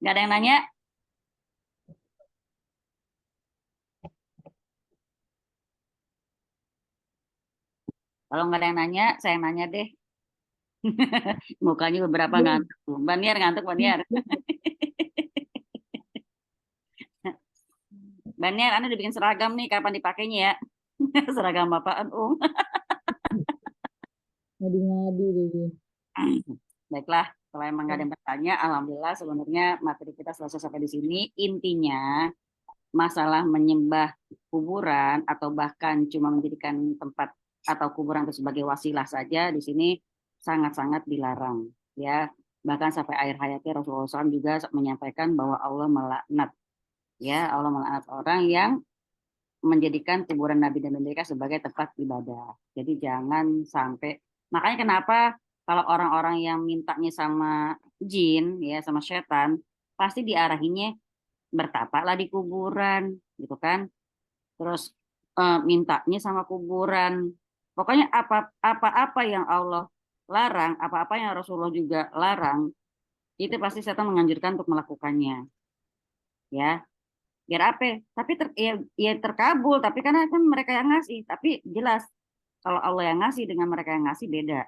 Nggak ada yang nanya? Kalau nggak ada yang nanya, saya nanya deh. Mukanya beberapa ngantuk. Baniar ngantuk, Baniar. Baniar, Anda dibikin seragam nih, kapan dipakainya ya? Seragam apaan, Ngadi-ngadi gitu. Baiklah, kalau emang nggak ada yang bertanya, alhamdulillah sebenarnya materi kita selesai sampai di sini. Intinya, masalah menyembah kuburan atau bahkan cuma menjadikan tempat atau kuburan itu sebagai wasilah saja di sini sangat-sangat dilarang, ya. Bahkan sampai akhir hayatnya Rasulullah SAW juga menyampaikan bahwa Allah melaknat, ya, Allah melaknat orang yang menjadikan kuburan Nabi dan mereka sebagai tempat ibadah. Jadi jangan sampai, makanya kenapa kalau orang-orang yang mintanya sama jin, ya, sama setan, pasti diarahinnya bertapaklah di kuburan, gitu kan? Terus mintanya sama kuburan. Pokoknya apa-apa yang Allah larang, apa-apa yang Rasulullah juga larang, itu pasti setan menganjurkan untuk melakukannya, ya. Biar apa? Tapi ya terkabul, tapi karena kan mereka yang ngasih. Tapi jelas kalau Allah yang ngasih dengan mereka yang ngasih beda.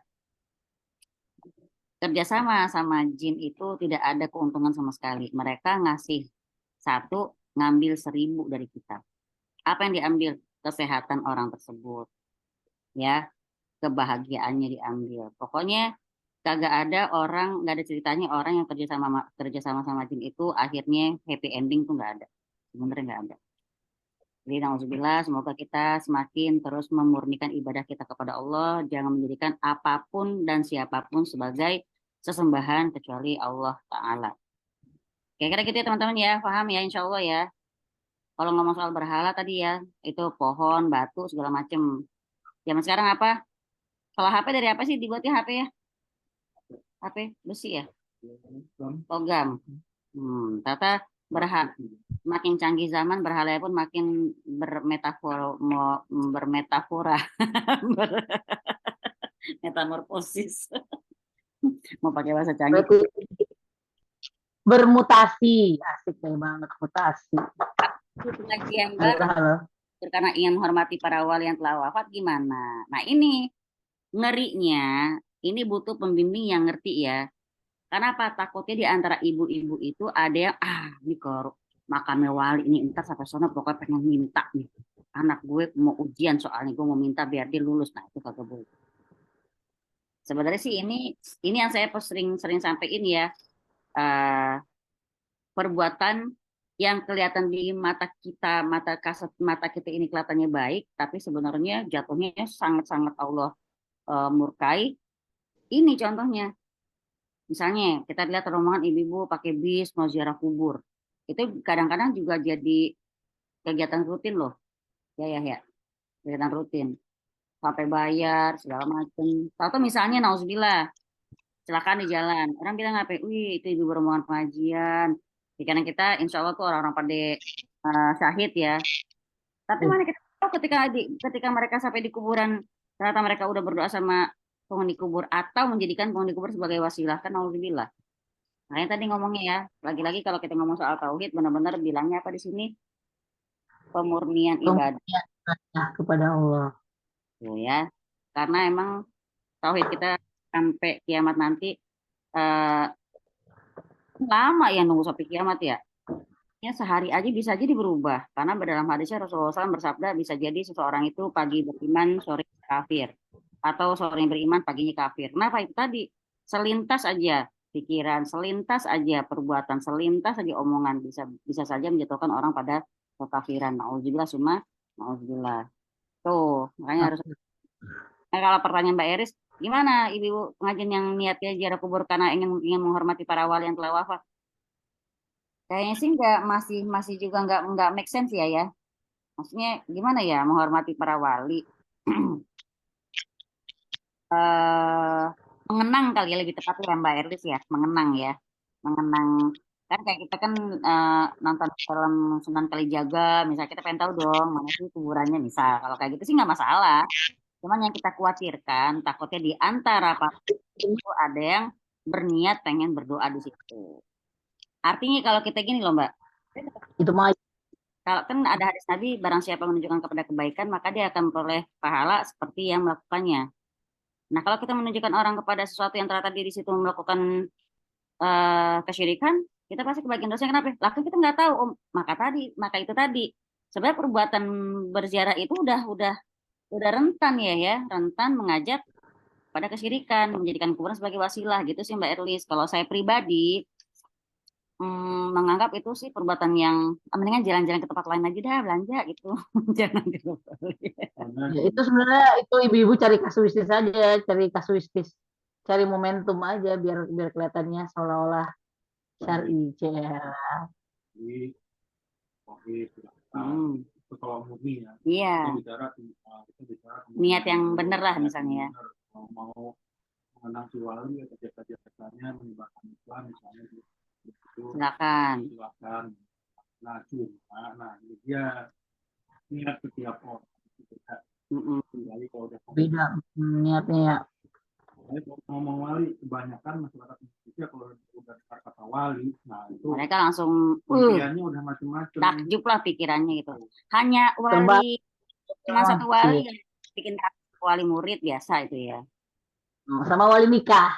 Kerjasama sama jin itu tidak ada keuntungan sama sekali. Mereka ngasih 1, ngambil 1000 dari kita. Apa yang diambil? Kesehatan orang tersebut, ya, kebahagiaannya diambil. Pokoknya kagak ada orang, nggak ada ceritanya orang yang kerjasama sama jin itu akhirnya happy ending tuh nggak ada. Sebenarnya nggak ada. Jadi nauzubillah, semoga kita semakin terus memurnikan ibadah kita kepada Allah, jangan menjadikan apapun dan siapapun sebagai sesembahan kecuali Allah Ta'ala. Kira-kira gitu ya teman-teman ya, paham ya insya Allah ya. Kalau ngomong soal berhala tadi ya, itu pohon, batu, segala macem. Zaman sekarang apa? Kalau HP dari apa sih dibuatnya HP ya? HP besi ya? Logam. Ternyata makin canggih zaman, berhala pun makin bermetafora, metamorfosis. Mau pakai bahasa canggih. Bermutasi, asik banget mutasi. Pengajian baru karena ingin menghormati para wali yang telah wafat gimana? Nah ini ngerinya, ini butuh pembimbing yang ngerti ya. Karena apa? Takutnya di antara ibu-ibu itu ada yang ini kalau makamnya wali ini entar sampai sana pokoknya pengen minta nih. Anak gue mau ujian soalnya gue mau minta biar dia lulus. Nah itu kagak boleh. Sebenarnya sih ini yang saya sering sampaikan ya. Perbuatan yang kelihatan di mata kita, mata kita ini kelihatannya baik, tapi sebenarnya jatuhnya sangat-sangat Allah murkai. Ini contohnya. Misalnya kita lihat rombongan ibu-ibu pakai bis mau ziarah kubur. Itu kadang-kadang juga jadi kegiatan rutin loh. Ya. Kegiatan rutin. Sampai bayar segala macam. Atau misalnya nauzubillah kecelakaan di jalan. Orang bilang apa? Wih, itu ibu rombongan pengajian. Karena kita insya Allah tuh orang-orang pada syahid ya. Tapi mana kita tahu ketika mereka sampai di kuburan ternyata mereka udah berdoa sama penghuni kubur atau menjadikan penghuni kubur sebagai wasilah, kan alhamdulillah. Makanya tadi ngomongnya ya, lagi-lagi kalau kita ngomong soal tauhid benar-benar bilangnya apa di sini? Pemurnian ibadah kepada Allah. Tuh ya. Karena emang tauhid kita sampai kiamat nanti lama ya nunggu sampai kiamat ya. Ya sehari aja bisa jadi berubah. Karena dalam hadisnya Rasulullah SAW bersabda bisa jadi seseorang itu pagi beriman, sore kafir. Atau sore beriman, paginya kafir. Kenapa itu tadi? Selintas aja pikiran, selintas aja perbuatan, selintas aja omongan bisa saja menjatuhkan orang pada kekafiran. Nauzubillah summa nauzubillah. Tuh, makanya harus. Nah, kalau pertanyaan Mbak Eris, Gimana ibu-ibu pengajian yang niatnya ziarah kubur karena ingin menghormati para wali yang telah wafat? Kayaknya sih nggak, masih juga nggak make sense ya. Maksudnya gimana ya menghormati para wali? eh Mengenang kali ya lebih tepatnya ya Mbak Erlis ya, mengenang ya. Mengenang kan kayak kita kan nonton film Sunan Kalijaga, misalnya kita pengen tahu dong mana sih kuburannya misal. Kalau kayak gitu sih nggak masalah. Cuman yang kita khawatirkan takutnya di antara para itu ada yang berniat pengen berdoa di situ. Artinya kalau kita gini loh Mbak, Itu mah kalau kan ada hadis Nabi, barang siapa menunjukkan kepada kebaikan, maka dia akan memperoleh pahala seperti yang melakukannya. Nah, kalau kita menunjukkan orang kepada sesuatu yang ternyata diri situ melakukan kesyirikan, kita pasti kebagian dosa. Kenapa? Lah kan kita nggak tahu, Om. Maka itu tadi. Sebenarnya perbuatan berziarah itu udah rentan rentan mengajak pada kesyirikan, menjadikan kuburan sebagai wasilah gitu sih Mbak Erlis. Kalau saya pribadi menganggap itu sih perbuatan yang mendingan jalan-jalan ke tempat lain aja dah belanja gitu. Jangan ke tempat lain. Karena ya, itu sebenarnya itu ibu-ibu cari kasuistis aja, cari kasuistis, cari momentum aja biar biar kelihatannya seolah-olah syar'i. di COVID Hmm, itu kalau murni ya Iya, kita bicara niat yang kemudian bener lah niat yang misalnya ya. benar. Mau mengenang si wali atau jasa-jasanya menyebarkan Islam misalnya di situ Silakan. silakan. Nah cuma, ini dia niat setiap orang itu beda. Mm-mm. Kecuali kalau udah Beda niatnya ya. ngomong wali, kebanyakan masyarakat Indonesia kalau udah dengar kata wali, nah itu Mereka langsung impiannya udah macam-macam. takjub lah pikirannya gitu. Hanya Terbang wali, cuma satu wali sih yang bikin takjub, wali murid biasa itu ya. sama wali nikah.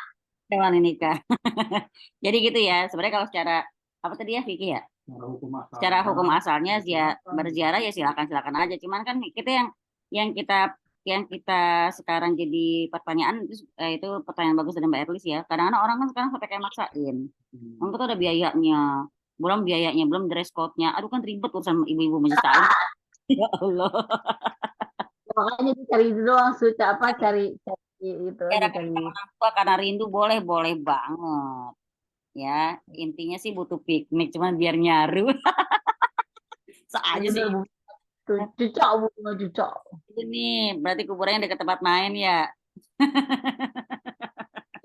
Wali nikah. Jadi gitu ya. Sebenarnya kalau secara apa tadi ya Vicky ya? Secara hukum asalnya berziarah ya silakan aja. Cuman kan kita yang kita yang kita sekarang jadi pertanyaan itu pertanyaan bagus dari Mbak Erlis ya. Kadang-kadang orang kan sekarang sampai kayak maksain. Kan kita ada biayanya, belum dress code-nya. Aduh kan ribet urusan ibu-ibu masjid taklim. Ya Allah. Makanya cari itu doang, cari itu aja Cara cari. orang tua karena rindu boleh banget. Ya, intinya sih butuh piknik, cuman biar nyaru. Seaja sih. Bener bu, cucok bu, cucok. Ini berarti kuburannya dekat tempat main ya.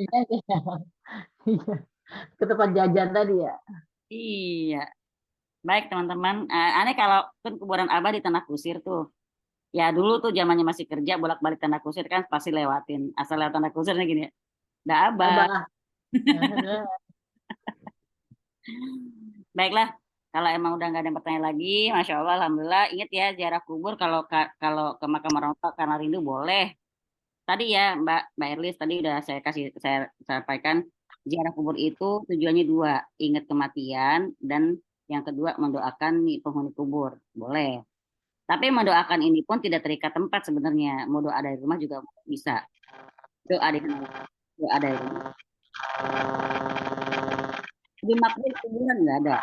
Iya, iya. Ke tempat jajan tadi ya. Iya. Baik teman-teman, aneh kalau kan kuburan Abah di Tanah Kusir tuh. Ya dulu tuh zamannya masih kerja bolak-balik Tanah Kusir kan pasti lewatin. Asal lewat Tanah Kusirnya gini ya. Dah Abah. Abah. Baiklah, kalau emang udah nggak ada yang pertanyaan lagi, Masya Allah, Alhamdulillah. Ingat ya, ziarah kubur kalau ke makam orang tua karena rindu boleh. Tadi ya, Mbak Erlis, tadi udah saya sampaikan, ziarah kubur itu tujuannya dua, ingat kematian dan yang kedua mendoakan penghuni kubur, boleh. Tapi mendoakan ini pun tidak terikat tempat sebenarnya. Mau doa dari rumah juga bisa. Doa di doa dari rumah. Di makbul kuburan nggak ada.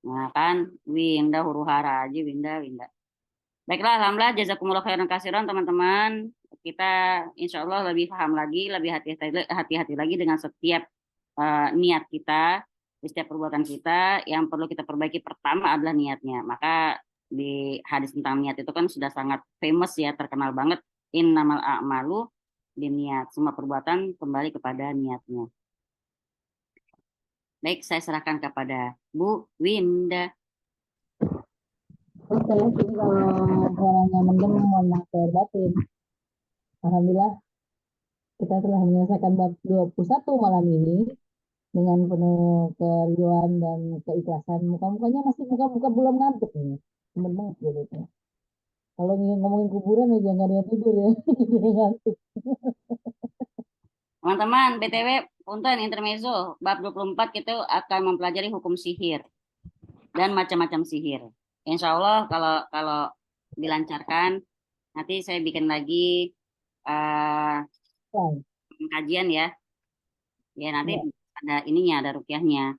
Nah kan, Winda huru hara aja, Winda. Baiklah, alhamdulillah, jazakumullah khairan kasiran teman-teman. Kita insya Allah lebih paham lagi, lebih hati-hati lagi dengan setiap niat kita, di setiap perbuatan kita. Yang perlu kita perbaiki pertama adalah niatnya. Maka di hadis tentang niat itu kan sudah sangat famous ya, terkenal banget. Innamal a'malu binniat. Semua perbuatan kembali kepada niatnya. Baik, saya serahkan kepada Bu Winda. Oke, jadi kalau suaranya mendem, mohon maaf lahir batin. Alhamdulillah, kita telah menyelesaikan bab 21 malam ini dengan penuh keriuhan dan keikhlasan. Muka-mukanya masih muka-muka belum ngantuk nih. Temen banget gitu. Kalau ngomongin kuburan aja nggak ada yang tidur ya. Ngantuk. Teman-teman, BTW, punten intermezzo, bab 24 kita akan mempelajari hukum sihir dan macam-macam sihir. Insya Allah kalau dilancarkan, nanti saya bikin lagi kajian ya. Ya nanti ada ininya, ada rukyahnya.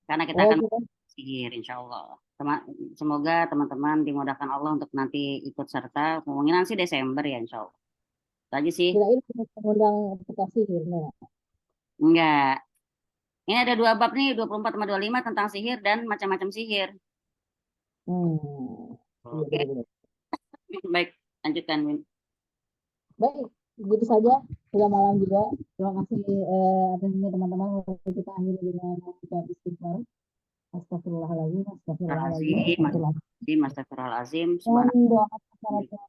karena kita Oh, akan kita sihir insya Allah. Semoga teman-teman dimudahkan Allah untuk nanti ikut serta. Kemungkinan sih Desember ya insya Allah. Itu aja sih. kirain mengundang peserta sihir. Nah. Enggak. Ini ada 2 bab nih, 24 sama 25 tentang sihir dan macam-macam sihir. Iya, Oke, benar-benar. baik, lanjutkan, Win. Baik, begitu saja. Sudah malam juga. Terima kasih atasnya teman-teman. Kita akhiri dengan mengucap istighfar. Astagfirullahaladzim, astagfirullahaladzim, Astagfirullahaladzim, astagfirullahaladzim, Dan doa subhanallah,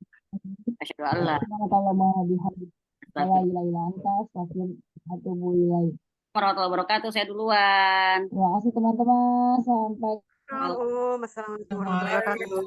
asyhadu an la subhanallah bihamdi. La ilaha illa anta, astaghfiruka wa atubu ilaik. warahmatullahi wabarakatuh. Saya duluan. Terima kasih teman-teman. Sampai Assalamualaikum warahmatullahi wabarakatuh.